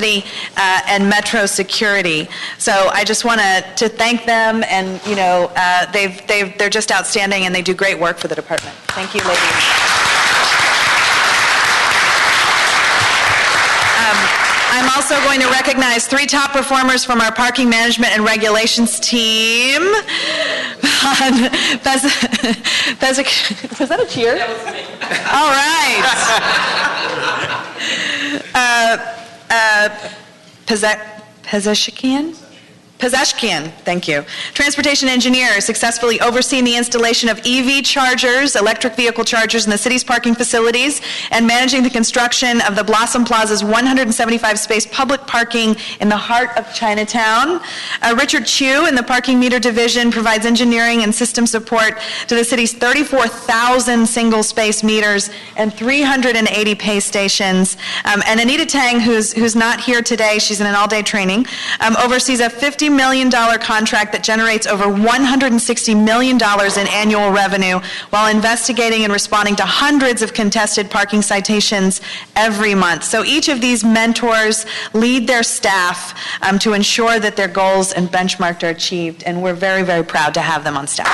and Metro Security. So I just want to thank them, and they're just outstanding, and they do great work for the department. Thank you, ladies. I'm also going to recognize 3 top performers from our parking management and regulations team. Was that a cheer? That was me. All right. Pezeshkian, thank you. Transportation engineer, successfully overseeing the installation of EV chargers, electric vehicle chargers in the city's parking facilities, and managing the construction of the Blossom Plaza's 175-space public parking in the heart of Chinatown. Richard Chu in the parking meter division provides engineering and system support to the city's 34,000 single-space meters and 380 pay stations. And Anita Tang, who's not here today, she's in an all-day training, oversees a $50 million contract that generates over $160 million in annual revenue while investigating and responding to hundreds of contested parking citations every month. So each of these mentors lead their staff to ensure that their goals and benchmarks are achieved, and we're very, very proud to have them on staff.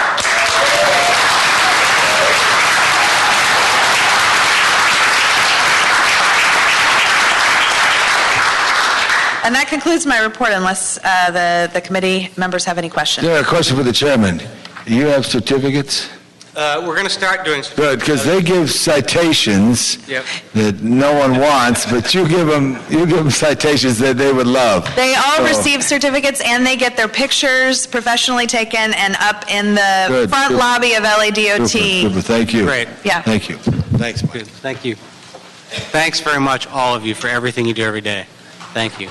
And that concludes my report, unless the committee members have any questions. Yeah, a question for the chairman. You have certificates? We're going to start doing certificates. Good, because they give citations that no one wants, but you give them citations that they would love. They all receive certificates, and they get their pictures professionally taken and up in the front lobby of LADOT. Super, thank you. Great. Yeah. Thank you. Thanks, Mike. Thank you. Thanks very much, all of you, for everything you do every day. Thank you.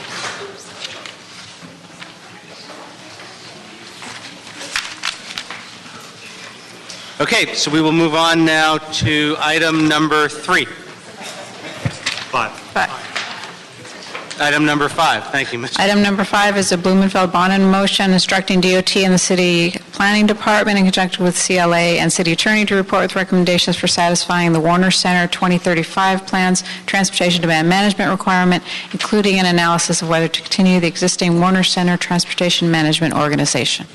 Okay, so we will move on now to item number 3. 5. Item number 5. Thank you, Mr. Item number 5 is a Blumenfeld bond in motion instructing DOT and the City Planning Department in conjunction with CLA and City Attorney to report with recommendations for satisfying the Warner Center 2035 plans transportation demand management requirement, including an analysis of whether to continue the existing Warner Center Transportation Management Organization.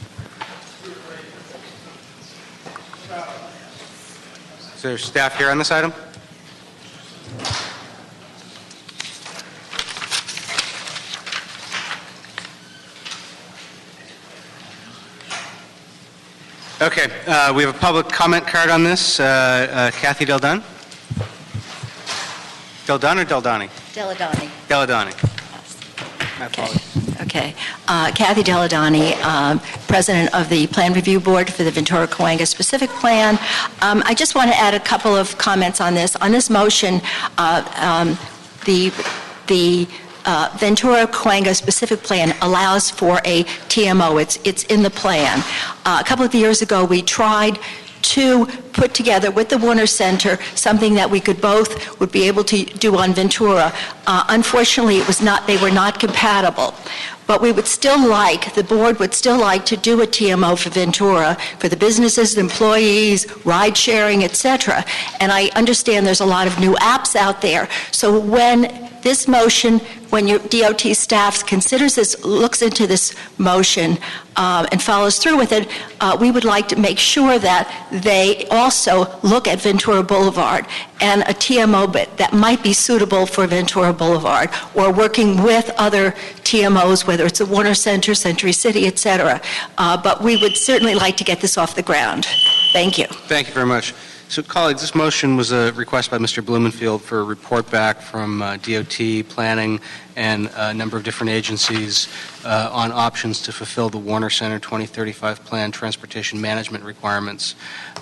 Is there staff here on this item? Okay, we have a public comment card on this. Kathy Deldun? Deldun or Deldani? Deladani. Deladani. My apologies. Okay. Kathy Deladani, President of the Plan Review Board for the Ventura Cahuenga Specific Plan. I just want to add a couple of comments on this. On this motion, the Ventura Cahuenga Specific Plan allows for a TMO. It's in the plan. A couple of years ago, we tried to put together with the Warner Center something that we would be able to do on Ventura. Unfortunately, they were not compatible. But we would still like, the board would still like to do a TMO for Ventura, for the businesses, employees, ride sharing, et cetera. And I understand there's a lot of new apps out there. So when this motion, when your DOT staff considers this, looks into this motion and follows through with it, we would like to make sure that they also look at Ventura Boulevard and a TMO that might be suitable for Ventura Boulevard, or working with other TMOs, whether it's a Warner Center, Century City, et cetera. But we would certainly like to get this off the ground. Thank you. Thank you very much. So, colleagues, this motion was a request by Mr. Blumenfield for a report back from DOT, planning, and a number of different agencies on options to fulfill the Warner Center 2035 plan transportation management requirements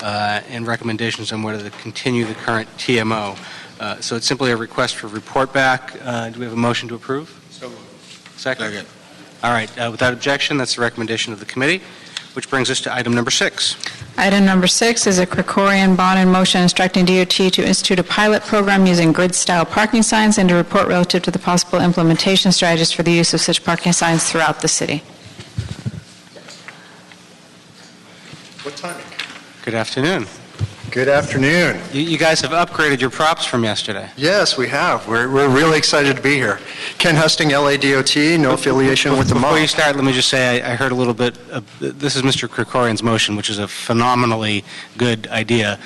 and recommendations on whether to continue the current TMO. So it's simply a request for report back. Do we have a motion to approve? So moved. Second? All right. Without objection, that's the recommendation of the committee, which brings us to item number 6. Item number 6 is a Krikorian bond in motion instructing DOT to institute a pilot program using grid-style parking signs and to report relative to the possible implementation strategies for the use of such parking signs throughout the city. What timing? Good afternoon. Good afternoon. You guys have upgraded your props from yesterday. Yes, we have. We're really excited to be here. Ken Husting, LADOT, no affiliation with the Before MOB. you start, let me just say I heard a little bit this is Mr. Krikorian's motion, which is a phenomenally good idea.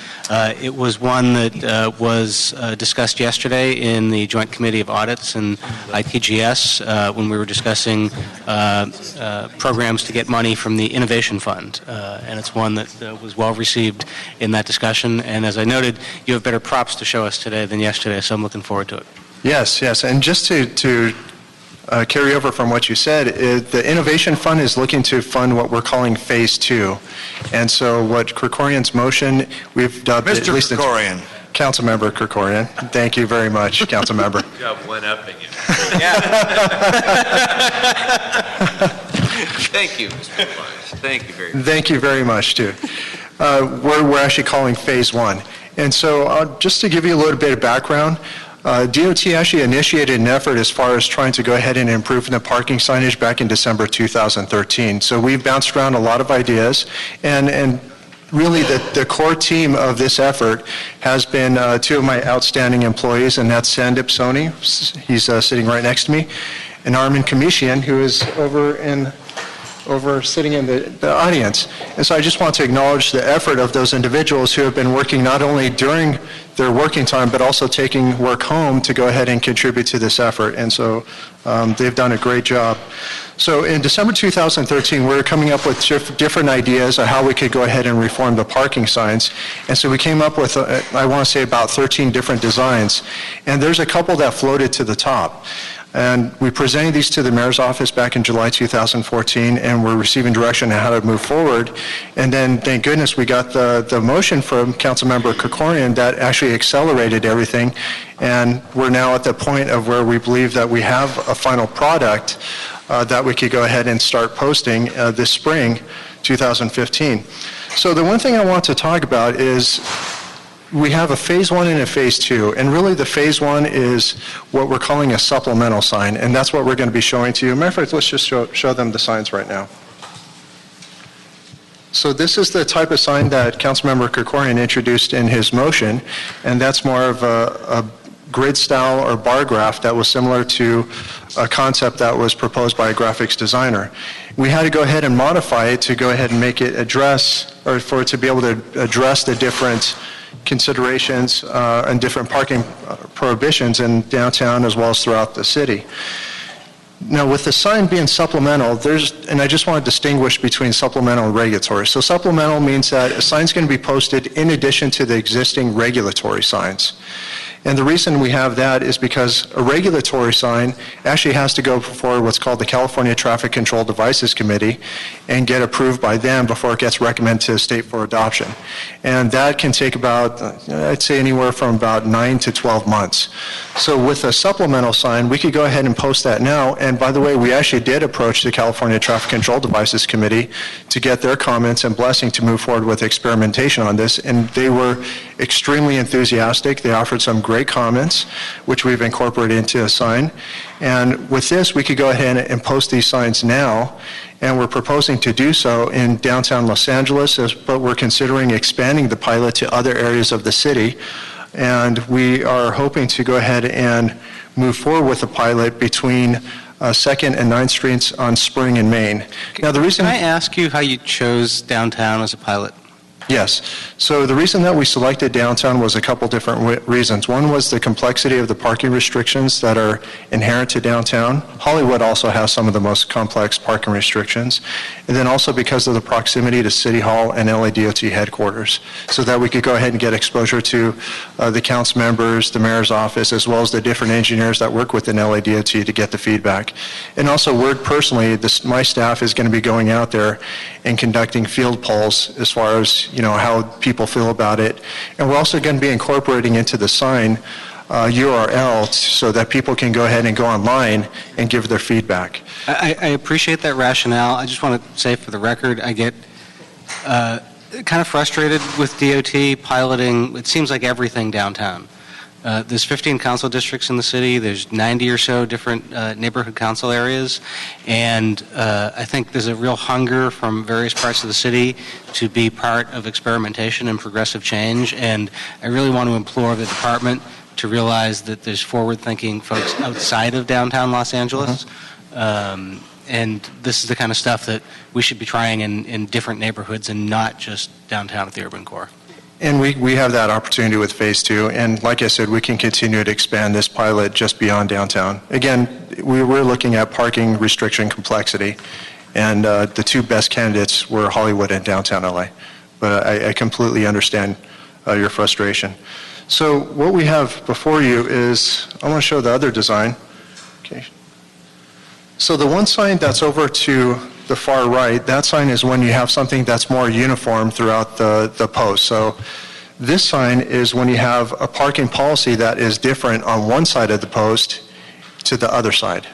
It was one that was discussed yesterday in the Joint Committee of Audits and ITGS when we were discussing programs to get money from the Innovation Fund. And it's one that was well received in that discussion. And as I noted, you have better props to show us today than yesterday, so I'm looking forward to it. Yes. And just to carry over from what you said, the Innovation Fund is looking to fund what we're calling Phase 2. And so what Krikorian's motion, we've dubbed Mr. Krikorian. Councilmember Krikorian. Thank you very much, Councilmember. Got one-upping you. Thank you, Mr. Barnes. Thank you very much. Thank you very much, too. We're actually calling Phase 1. And so just to give you a little bit of background, DOT actually initiated an effort as far as trying to go ahead and improve the parking signage back in December 2013. So we've bounced around a lot of ideas, and really the core team of this effort has been two of my outstanding employees, and that's Sandip Soni, he's sitting right next to me, and Armin Kamishian, who is over sitting in the audience. And so I just want to acknowledge the effort of those individuals who have been working not only during their working time, but also taking work home to go ahead and contribute to this effort. And so they've done a great job. So in December 2013, we were coming up with different ideas of how we could go ahead and reform the parking signs. And so we came up with, I want to say, about 13 different designs. And there's a couple that floated to the top. And we presented these to the mayor's office back in July 2014, and we're receiving direction on how to move forward. And then, thank goodness, we got the motion from Councilmember Krikorian that actually accelerated everything. And we're now at the point of where we believe that we have a final product that we could go ahead and start posting this spring, 2015. So the one thing I want to talk about is We have a phase 1 and a phase 2, and really the phase 1 is what we're calling a supplemental sign, and that's what we're going to be showing to you. Matter of fact, let's just show them the signs right now. So this is the type of sign that Councilmember Krikorian introduced in his motion, and that's more of a grid style or bar graph that was similar to a concept that was proposed by a graphics designer. We had to go ahead and modify it to go ahead and make it address, or for it to be able to address the different considerations and different parking prohibitions in downtown as well as throughout the city. Now, with the sign being supplemental, and I just want to distinguish between supplemental and regulatory. So supplemental means that a sign's going to be posted in addition to the existing regulatory signs. And the reason we have that is because a regulatory sign actually has to go before what's called the California Traffic Control Devices Committee and get approved by them before it gets recommended to the state for adoption. And that can take about, I'd say anywhere from about 9 to 12 months. So with a supplemental sign, we could go ahead and post that now. And by the way, we actually did approach the California Traffic Control Devices Committee to get their comments and blessing to move forward with experimentation on this. And they were extremely enthusiastic. They offered some great comments, which we've incorporated into a sign. And with this, we could go ahead and post these signs now, and we're proposing to do so in downtown Los Angeles, but we're considering expanding the pilot to other areas of the city. And we are hoping to go ahead and move forward with a pilot between 2nd and 9th Streets on Spring and Main. Now, the reason... Can I ask you how you chose downtown as a pilot? Yes. So the reason that we selected downtown was a couple different reasons. One was the complexity of the parking restrictions that are inherent to downtown. Hollywood also has some of the most complex parking restrictions. And then also because of the proximity to City Hall and LADOT headquarters, so that we could go ahead and get exposure to the council members, the mayor's office, as well as the different engineers that work within LADOT to get the feedback. And also, personally, my staff is going to be going out there and conducting field polls as far as how people feel about it. And we're also going to be incorporating into the sign URL so that people can go ahead and go online and give their feedback. I appreciate that rationale. I just want to say for the record, I get kind of frustrated with DOT piloting, it seems like everything downtown. There's 15 council districts in the city. There's 90 or so different neighborhood council areas. And I think there's a real hunger from various parts of the city to be part of experimentation and progressive change. And I really want to implore the department to realize that there's forward-thinking folks outside of downtown Los Angeles. And this is the kind of stuff that we should be trying in different neighborhoods and not just downtown at the urban core. And we have that opportunity with Phase 2, and like I said, we can continue to expand this pilot just beyond downtown. Again, we're looking at parking restriction complexity, and the two best candidates were Hollywood and downtown LA. But I completely understand your frustration. So what we have before you is, I want to show the other design. Okay. So the one sign that's over to the far right, that sign is when you have something that's more uniform throughout the post. So this sign is when you have a parking policy that is different on one side of the post to the other side.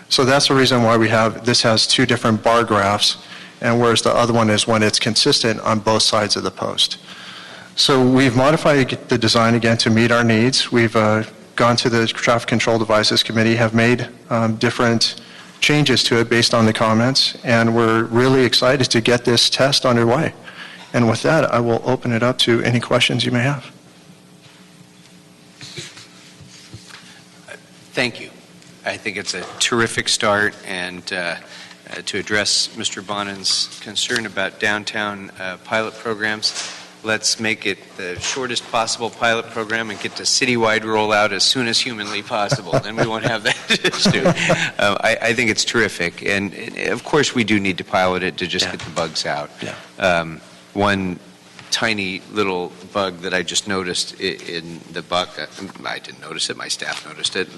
So that's the reason why this has two different bar graphs, and whereas the other one is when it's consistent on both sides of the post. So we've modified the design again to meet our needs. We've gone to the Traffic Control Devices Committee, have made different changes to it based on the comments, and we're really excited to get this test underway. And with that, I will open it up to any questions you may have. Thank you. I think it's a terrific start, and to address Mr. Bonin's concern about downtown pilot programs, let's make it the shortest possible pilot program and get to citywide rollout as soon as humanly possible. Then we won't have that issue. I think it's terrific. And of course, we do need to pilot it to just get the bugs out. One tiny little bug that I just noticed in the buck, I didn't notice it, my staff noticed it,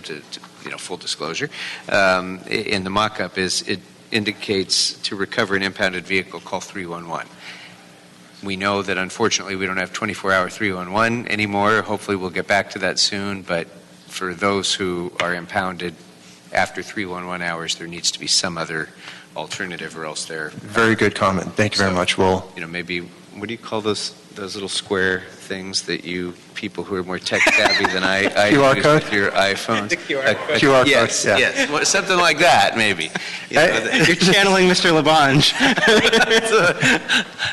full disclosure, in the mock-up is it indicates to recover an impounded vehicle, call 311. We know that unfortunately we don't have 24-hour 311 anymore. Hopefully we'll get back to that soon, but for those who are impounded after 311 hours, there needs to be some other alternative, or else they're... Very good comment. Thank you very much. We'll... maybe, what do you call those those little square things that you people who are more tech savvy than I QR use code? with your iPhones. QR code, Yes, yeah. yes, well, something like that, maybe. You know, You're channeling Mr. Labange.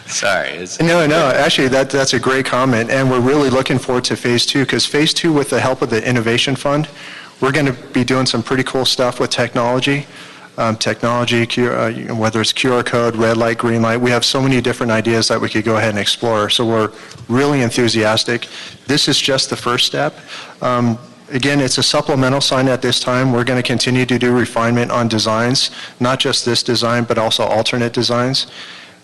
Sorry. No, actually, that's a great comment, and we're really looking forward to Phase 2, because Phase 2, with the help of the Innovation Fund, we're going to be doing some pretty cool stuff with technology. Whether it's QR code, red light, green light, we have so many different ideas that we could go ahead and explore. So we're really enthusiastic. This is just the first step. Again, it's a supplemental sign at this time. We're going to continue to do refinement on designs, not just this design, but also alternate designs.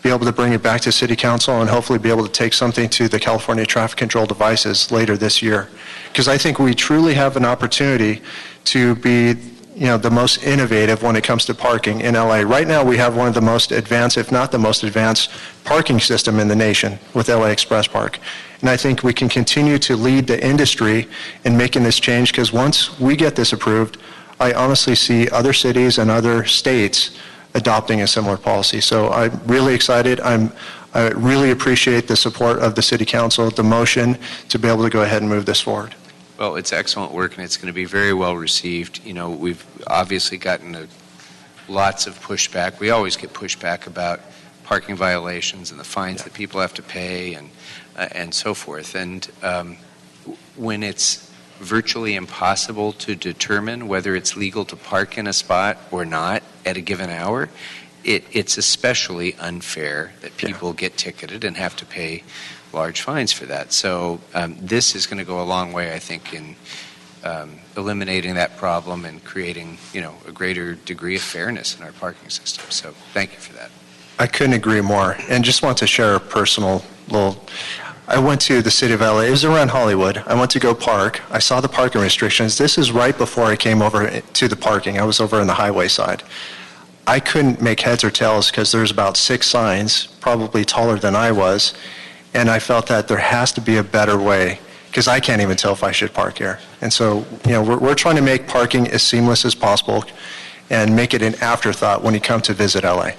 Be able to bring it back to City Council and hopefully be able to take something to the California Traffic Control Devices later this year. Because I think we truly have an opportunity to be the most innovative when it comes to parking in LA. Right now, we have one of the most advanced, if not the most advanced, parking system in the nation with LA Express Park. And I think we can continue to lead the industry in making this change, because once we get this approved, I honestly see other cities and other states adopting a similar policy. So I'm really excited. I really appreciate the support of the City Council, the motion to be able to go ahead and move this forward. Well, it's excellent work, and it's going to be very well received. You know, we've obviously gotten lots of pushback. We always get pushback about parking violations and the fines that people have to pay and so forth. And when it's virtually impossible to determine whether it's legal to park in a spot or not at a given hour, it's especially unfair that people get ticketed and have to pay large fines for that. So this is going to go a long way, I think, in eliminating that problem and creating, a greater degree of fairness in our parking system. So thank you for that. I couldn't agree more. And just want to share a personal I went to the city of LA. It was around Hollywood. I went to go park. I saw the parking restrictions. This is right before I came over to the parking. I was over on the highway side. I couldn't make heads or tails because there's about 6 signs, probably taller than I was. And I felt that there has to be a better way, because I can't even tell if I should park here. And so, we're trying to make parking as seamless as possible and make it an afterthought when you come to visit LA.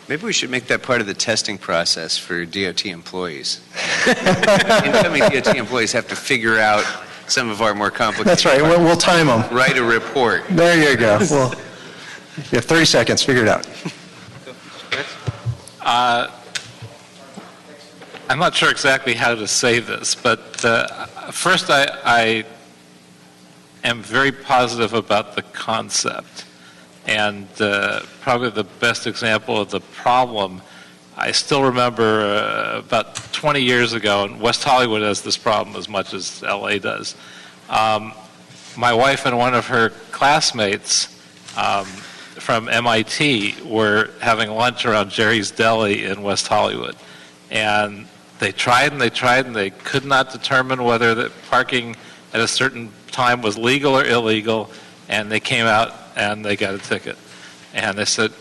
Maybe we should make that part of the testing process for DOT employees. Incoming DOT employees have to figure out some of our more complicated. That's right. We'll time them. Write a report. There you go. Well, you have 30 seconds. Figure it out. I'm not sure exactly how to say this, but first I am very positive about the concept. And probably the best example of the problem, I still remember about 20 years ago, and West Hollywood has this problem as much as LA does. My wife and one of her classmates from MIT were having lunch around Jerry's Deli in West Hollywood. And they tried and they could not determine whether the parking at a certain time was legal or illegal, and they came out and they got a ticket. And they said,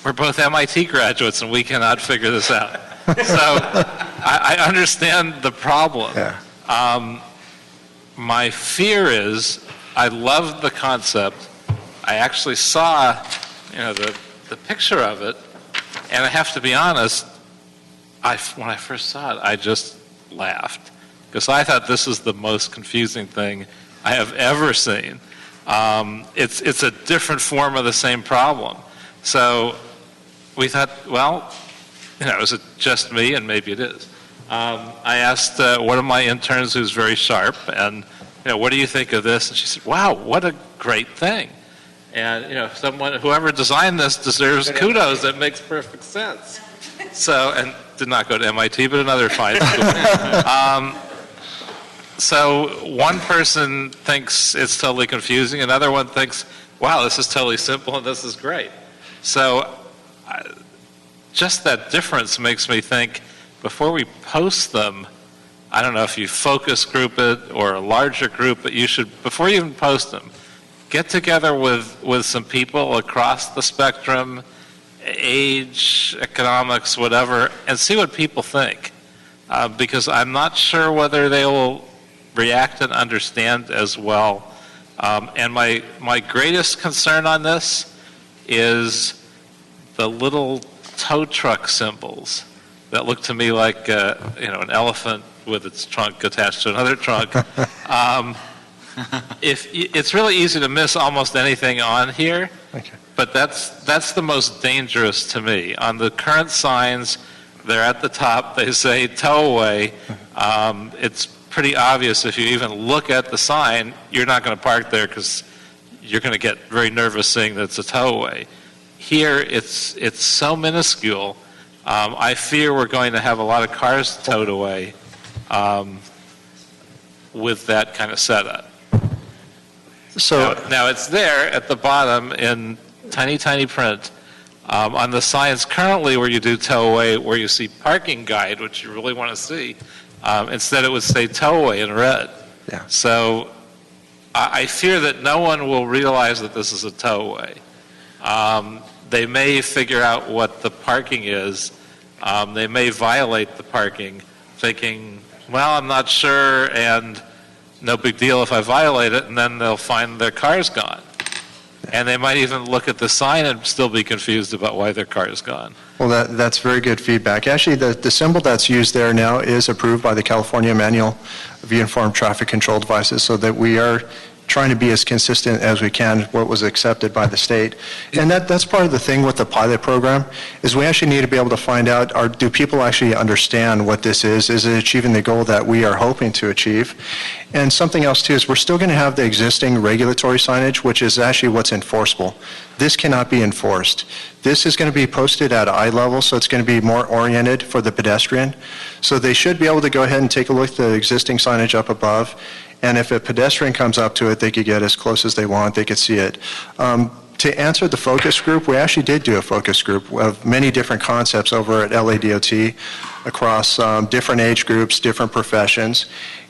we're both MIT graduates and we cannot figure this out. So I understand the problem. Yeah. My fear is, I love the concept. I actually saw, the picture of it, and I have to be honest, when I first saw it, I just laughed, because I thought this is the most confusing thing I have ever seen. It's a different form of the same problem. So we thought, well, is it just me? And maybe it is. I asked one of my interns who's very sharp, and what do you think of this? And she said, wow, what a great thing. And whoever designed this deserves kudos. That makes perfect sense. So, and did not go to MIT, but another fine school. So one person thinks it's totally confusing, another one thinks, wow, this is totally simple and this is great. So just that difference makes me think, before we post them, I don't know if you focus group it or a larger group, but you should, before you even post them, get together with some people across the spectrum, age, economics, whatever, and see what people think. Because I'm not sure whether they will react and understand as well. And my greatest concern on this is the little tow truck symbols that look to me like, an elephant with its trunk attached to another trunk. It's really easy to miss almost anything on here, but that's the most dangerous to me. On the current signs, they're at the top, they say tow away. It's pretty obvious if you even look at the sign, you're not going to park there because you're going to get very nervous seeing that it's a tow away. Here, it's so minuscule. I fear we're going to have a lot of cars towed away with that kind of setup. So now it's there at the bottom in tiny, tiny print. On the signs currently where you do tow away, where you see parking guide, which you really want to see, instead it would say tow away in red. Yeah. So I fear that no one will realize that this is a tow away. They may figure out what the parking is. They may violate the parking, thinking, well, I'm not sure, and no big deal if I violate it, and then they'll find their car's gone. And they might even look at the sign and still be confused about why their car is gone. Well, that's very good feedback. Actually, the symbol that's used there now is approved by the California Manual of Uniform Traffic Control Devices, so that we are trying to be as consistent as we can what was accepted by the state. And that's part of the thing with the pilot program, is we actually need to be able to find out, do people actually understand what this is? Is it achieving the goal that we are hoping to achieve? And something else too is we're still going to have the existing regulatory signage, which is actually what's enforceable. This cannot be enforced. This is going to be posted at eye level, so it's going to be more oriented for the pedestrian. So they should be able to go ahead and take a look at the existing signage up above. And if a pedestrian comes up to it, they could get as close as they want. They could see it. To answer the focus group, we actually did do a focus group of many different concepts over at LADOT across different age groups, different professions.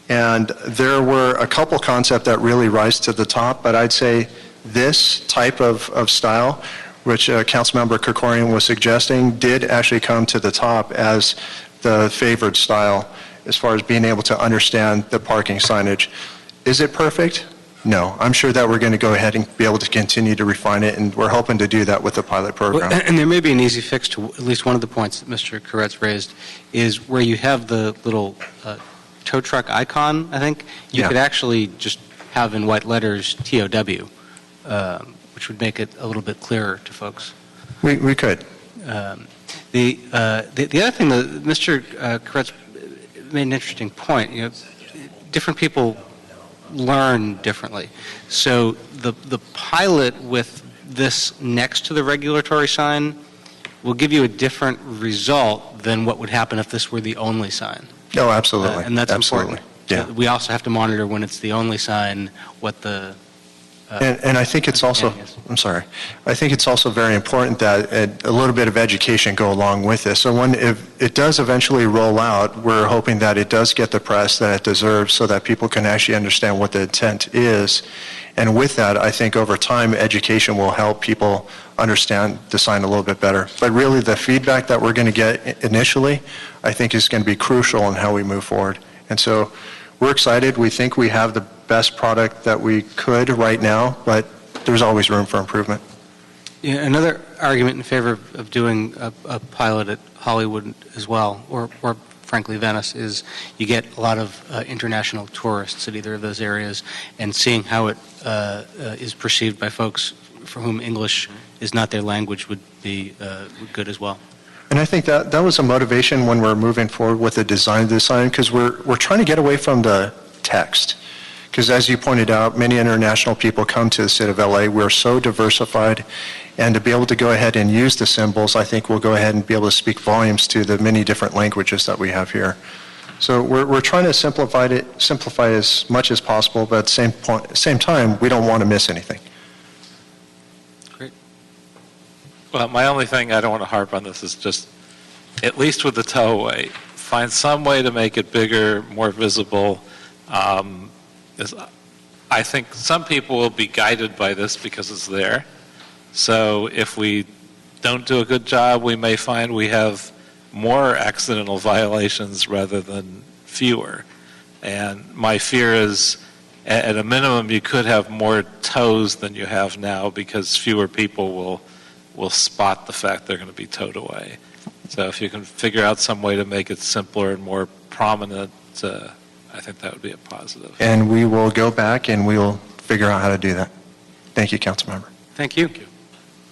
And there were a couple concepts that really rise to the top, but I'd say this type of style, which Councilmember Krikorian was suggesting, did actually come to the top as the favored style as far as being able to understand the parking signage. Is it perfect? No. I'm sure that we're going to go ahead and be able to continue to refine it, and we're hoping to do that with the pilot program. Well, and there may be an easy fix to at least one of the points that Mr. Koretz raised, is where you have the little tow truck icon, I think, you could actually just have in white letters TOW, which would make it a little bit clearer to folks. We could. The other thing that Mr. Koretz made an interesting point. Different people learn differently. So the pilot with this next to the regulatory sign will give you a different result than what would happen if this were the only sign. No, absolutely. And that's absolutely. important. Yeah. We also have to monitor when it's the only sign what the And I think it's also, I'm sorry, I think it's also very important that a little bit of education go along with this. So if it does eventually roll out, we're hoping that it does get the press that it deserves so that people can actually understand what the intent is. And with that, I think over time, education will help people understand the sign a little bit better. But really, the feedback that we're going to get initially, I think is going to be crucial in how we move forward. And so we're excited. We think we have the best product that we could right now, but there's always room for improvement. Yeah, another argument in favor of doing a pilot at Hollywood as well, or frankly Venice, is you get a lot of international tourists at either of those areas, and seeing how it is perceived by folks for whom English is not their language would be good as well. And I think that was a motivation when we're moving forward with the design of the sign, because we're trying to get away from the text. Because as you pointed out, many international people come to the city of LA. We're so diversified, and to be able to go ahead and use the symbols, I think we'll go ahead and be able to speak volumes to the many different languages that we have here. So we're trying to simplify as much as possible, but at the same time, we don't want to miss anything. Great. Well, my only thing, I don't want to harp on this, is just, at least with the tow away, find some way to make it bigger, more visible. I think some people will be guided by this because it's there. So if we don't do a good job, we may find we have more accidental violations rather than fewer. And my fear is, at a minimum, you could have more tows than you have now because fewer people will spot the fact they're going to be towed away. So if you can figure out some way to make it simpler and more prominent, I think that would be a positive. And we will go back and we will figure out how to do that. Thank you, Councilmember. Thank you.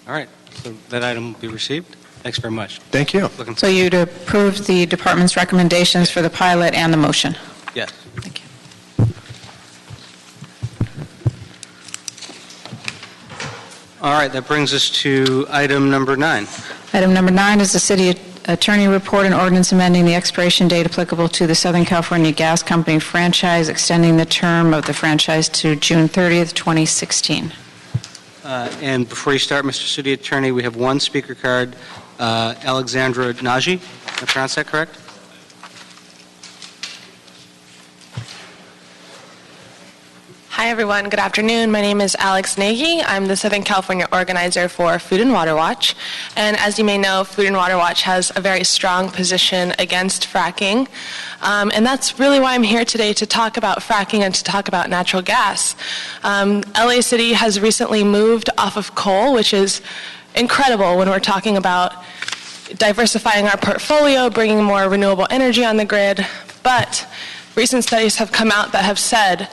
All right, so that item will be received. Thanks very much. Thank you. So you'd approve the department's recommendations for the pilot and the motion? Yes. Thank you. All right, that brings us to item number 9. Item number 9 is the city attorney report and ordinance amending the expiration date applicable to the Southern California Gas Company franchise, extending the term of the franchise to June 30th, 2016. And before you start, Mr. City Attorney, we have one speaker card, Alexandra Nagy. Did I pronounce that correct? Hi, everyone. Good afternoon. My name is Alex Nagy. I'm the Southern California organizer for Food and Water Watch. And as you may know, Food and Water Watch has a very strong position against fracking. And that's really why I'm here today, to talk about fracking and to talk about natural gas. LA City has recently moved off of coal, which is incredible when we're talking about diversifying our portfolio, bringing more renewable energy on the grid. But recent studies have come out that have said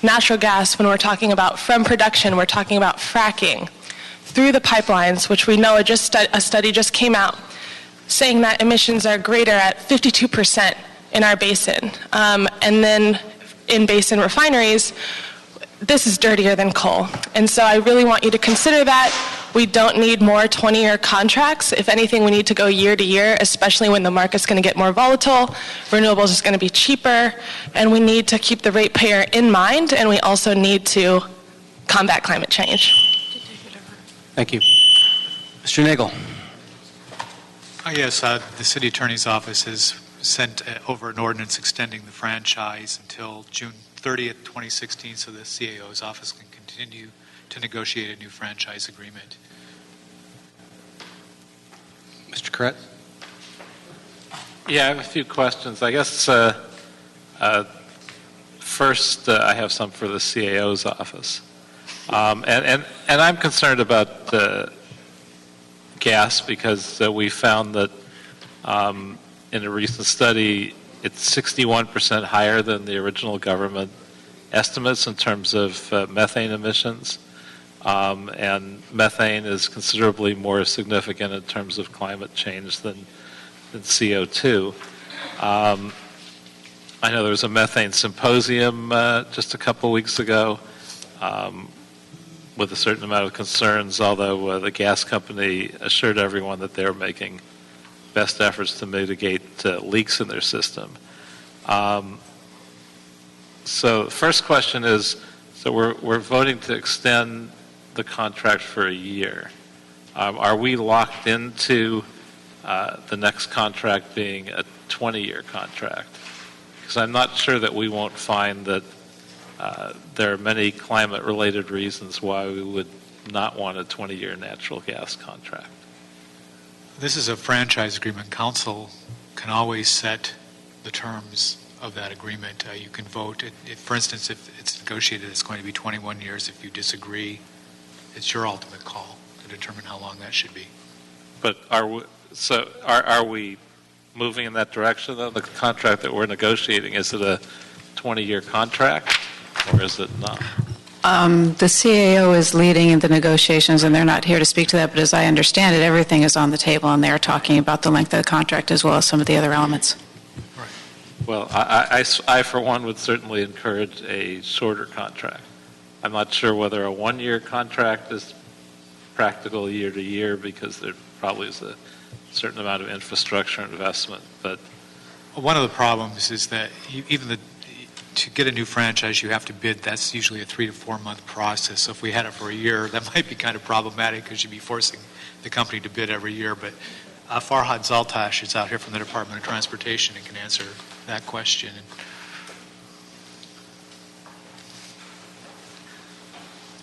natural gas, when we're talking about from production, we're talking about fracking through the pipelines, which we know a study just came out saying that emissions are greater at 52% in our basin. And then in basin refineries, this is dirtier than coal. And so I really want you to consider that. We don't need more 20-year contracts. If anything, we need to go year to year, especially when the market's going to get more volatile, renewables is going to be cheaper, and we need to keep the ratepayer in mind, and we also need to combat climate change. Thank you. Mr. Nagel. Yes, the City Attorney's Office has sent over an ordinance extending the franchise until June 30th, 2016, so the CAO's office can continue to negotiate a new franchise agreement. Mr. Corrett? Yeah, I have a few questions. I guess first I have some for the CAO's office. And I'm concerned about gas because we found that in a recent study it's 61% higher than the original government estimates in terms of methane emissions. And methane is considerably more significant in terms of climate change than CO2. I know there was a methane symposium just a couple weeks ago with a certain amount of concerns, although the gas company assured everyone that they're making best efforts to mitigate leaks in their system. So the first question is, so we're voting to extend the contract for a year. Are we locked into the next contract being a 20-year contract? Because I'm not sure that we won't find that there are many climate-related reasons why we would not want a 20-year natural gas contract. This is a franchise agreement. Council can always set the terms of that agreement. You can vote. For instance, if it's negotiated, it's going to be 21 years. If you disagree, it's your ultimate call to determine how long that should be. But are we moving in that direction, though? The contract that we're negotiating, is it a 20-year contract, or is it not? The CAO is leading the negotiations, and they're not here to speak to that, but as I understand it, everything is on the table, and they're talking about the length of the contract as well as some of the other elements. Well, I, for one, would certainly encourage a shorter contract. I'm not sure whether a one-year contract is practical year to year because there probably is a certain amount of infrastructure investment. But one of the problems is that to get a new franchise, you have to bid. That's usually a 3 to 4 month process. So if we had it for a year, that might be kind of problematic because you'd be forcing the company to bid every year. But Farhad Zaltash is out here from the Department of Transportation and can answer that question.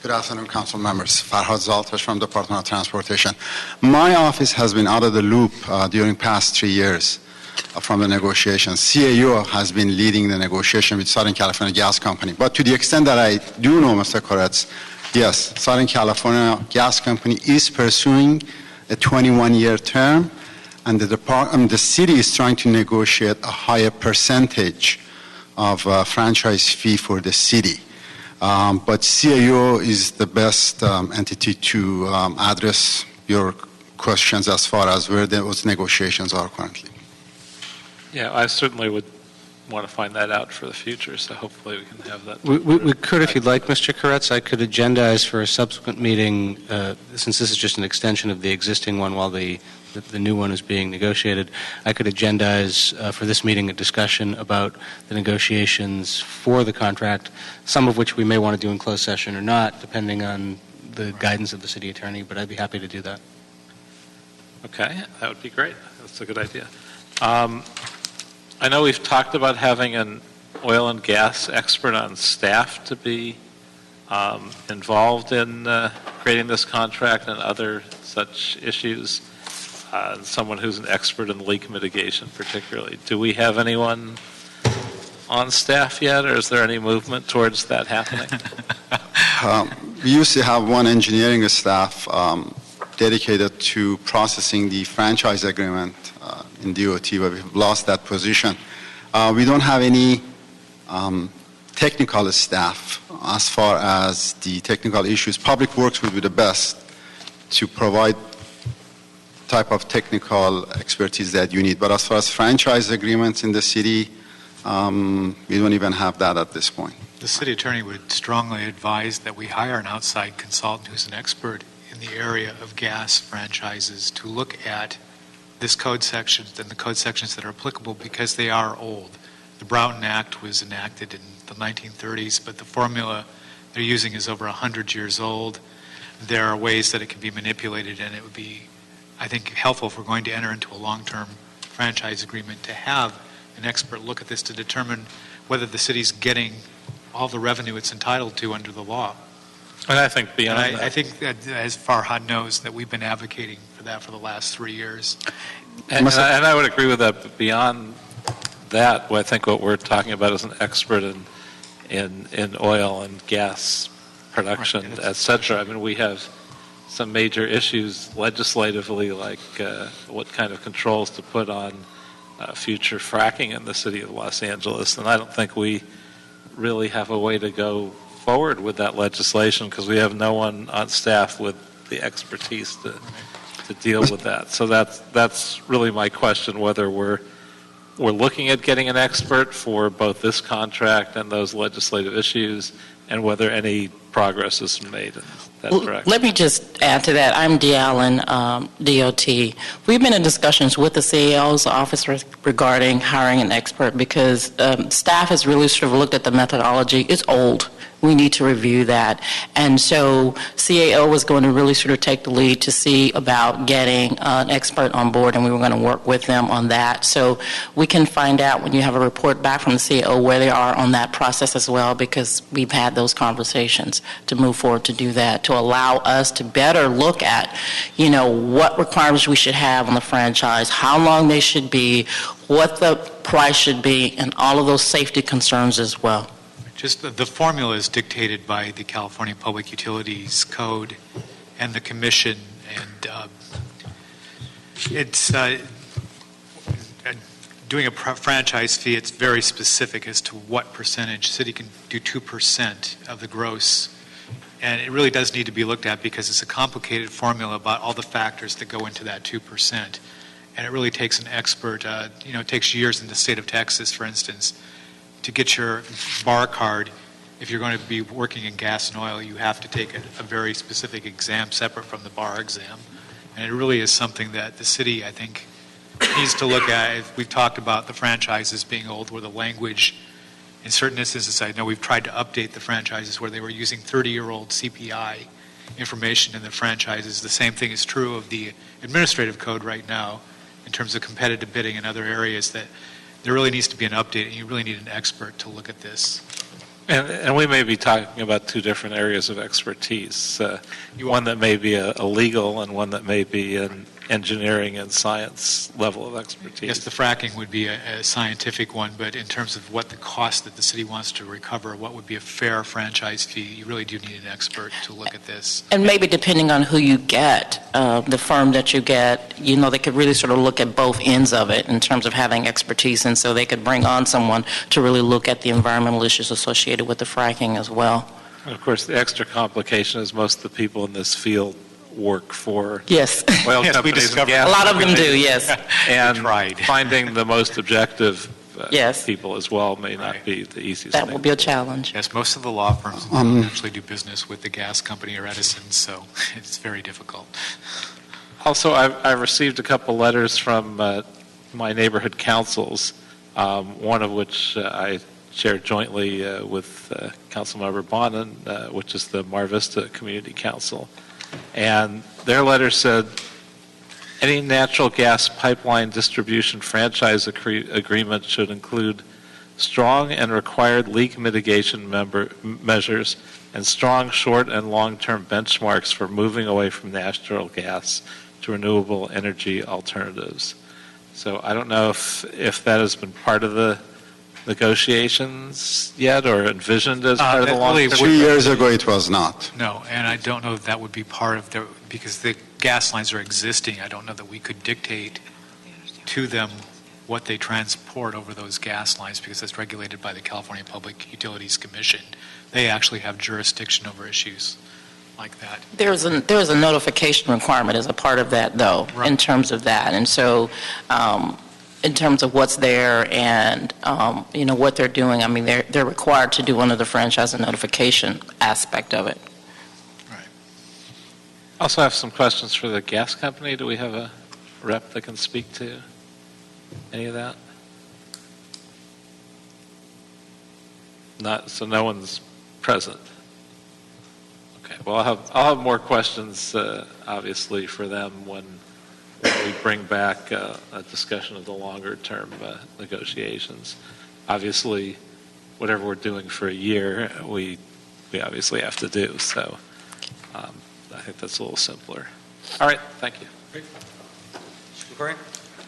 Good afternoon, council members. Farhad Zaltash from the Department of Transportation. My office has been out of the loop during past 3 years from the negotiations. CAO has been leading the negotiation with Southern California Gas Company. But to the extent that I do know, Mr. Koretz, yes, Southern California Gas Company is pursuing a 21-year term. and the city is trying to negotiate a higher percentage of franchise fee for the city. But CAO is the best entity to address your questions as far as where those negotiations are currently. Yeah, I certainly would want to find that out for the future, so hopefully we can have that. We could, if you'd like, Mr. Koretz, I could agendize for a subsequent meeting, since this is just an extension of the existing one while the new one is being negotiated. I could agendize for this meeting a discussion about the negotiations for the contract, some of which we may want to do in closed session or not, depending on the guidance of the city attorney, but I'd be happy to do that. Okay, that would be great. That's a good idea. I know we've talked about having an oil and gas expert on staff to be involved in creating this contract and other such issues. Someone who's an expert in leak mitigation particularly. Do we have anyone on staff yet, or is there any movement towards that happening? We used to have one engineering staff dedicated to processing the franchise agreement in DOT, but we've lost that position. We don't have any technical staff as far as the technical issues. Public Works would be the best to provide type of technical expertise that you need. But as far as franchise agreements in the city, we don't even have that at this point. The city attorney would strongly advise that we hire an outside consultant who's an expert in the area of gas franchises to look at this code section and the code sections that are applicable, because they are old. The Broughton Act was enacted in the 1930s, but the formula they're using is over 100 years old. There are ways that it can be manipulated, and it would be, I think, helpful if we're going to enter into a long-term franchise agreement to have an expert look at this to determine whether the city's getting all the revenue it's entitled to under the law. And I think beyond that. I think that, as Farhad knows, that we've been advocating for that for the last 3 years. And I would agree with that, but beyond that, I think what we're talking about is an expert in oil and gas production, et cetera. I mean, we have some major issues legislatively, like what kind of controls to put on future fracking in the city of Los Angeles, and I don't think we really have a way to go forward with that legislation because we have no one on staff with the expertise to deal with that. So that's really my question, whether we're looking at getting an expert for both this contract and those legislative issues, and whether any progress is made. Is that correct? Let me just add to that. I'm Dee Allen, DOT. We've been in discussions with the CAO's office regarding hiring an expert because staff has really sort of looked at the methodology. It's old. We need to review that. And so CAO was going to really sort of take the lead to see about getting an expert on board, and we were going to work with them on that. So we can find out when you have a report back from the CAO where they are on that process as well, because we've had those conversations to move forward to do that, to allow us to better look at, what requirements we should have on the franchise, how long they should be, what the price should be, and all of those safety concerns as well. Just the formula is dictated by the California Public Utilities Code and the Commission, and it's doing a franchise fee. It's very specific as to what percentage. City can do 2% of the gross, and it really does need to be looked at because it's a complicated formula about all the factors that go into that 2%, and it really takes an expert. It takes years in the state of Texas, for instance. To get your bar card, if you're going to be working in gas and oil, you have to take a very specific exam separate from the bar exam. And it really is something that the city, I think, needs to look at. We've talked about the franchises being old, where the language, in certain instances, I know we've tried to update the franchises where they were using 30-year-old CPI information in the franchises. The same thing is true of the administrative code right now in terms of competitive bidding in other areas, that there really needs to be an update, and you really need an expert to look at this. And we may be talking about two different areas of expertise, one that may be a legal and one that may be an engineering and science level of expertise. Yes, the fracking would be a scientific one, but in terms of what the cost that the city wants to recover, what would be a fair franchise fee, you really do need an expert to look at this. And maybe depending on who you get, the firm that you get, they could really sort of look at both ends of it in terms of having expertise, and so they could bring on someone to really look at the environmental issues associated with the fracking as well. And of course, the extra complication is most of the people in this field work for yes. oil Yes, we companies. And discovered gas a lot of them companies. do, yes. And finding the most objective Yes. people as well may not be the easiest That thing. will be a challenge. Yes, most of the law firms don't actually do business with the gas company or Edison, so it's very difficult. Also, I've received a couple letters from my neighborhood councils, one of which I shared jointly with Councilmember Bonin, which is the Mar Vista Community Council. And their letter said, any natural gas pipeline distribution franchise agreement should include strong and required leak mitigation measures and strong short and long-term benchmarks for moving away from natural gas to renewable energy alternatives. So I don't know if that has been part of the negotiations yet or envisioned as part of the long-term. 2 years ago, it was not. No, and I don't know if that would be part of because the gas lines are existing. I don't know that we could dictate to them what they transport over those gas lines because it's regulated by the California Public Utilities Commission. They actually have jurisdiction over issues like that. There's a notification requirement as a part of that, though, in terms of that. And so in terms of what's there and, what they're doing, I mean, they're required to do under the franchise and notification aspect of it. I also have some questions for the gas company. Do we have a rep that can speak to any of that? So no one's present. Okay, well, I'll have more questions, obviously, for them when we bring back a discussion of the longer-term negotiations. Obviously, whatever we're doing for a year, we obviously have to do, so I think that's a little simpler. All right, thank you. Mr. Corey?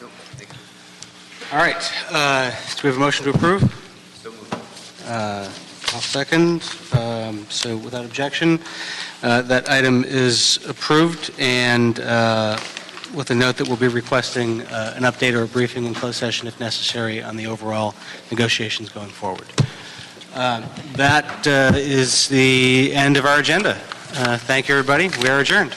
No, thank you. All right, do we have a motion to approve? So moved. I'll second. So without objection, that item is approved, and with a note that we'll be requesting an update or a briefing in closed session if necessary on the overall negotiations going forward. That is the end of our agenda. Thank you, everybody. We are adjourned.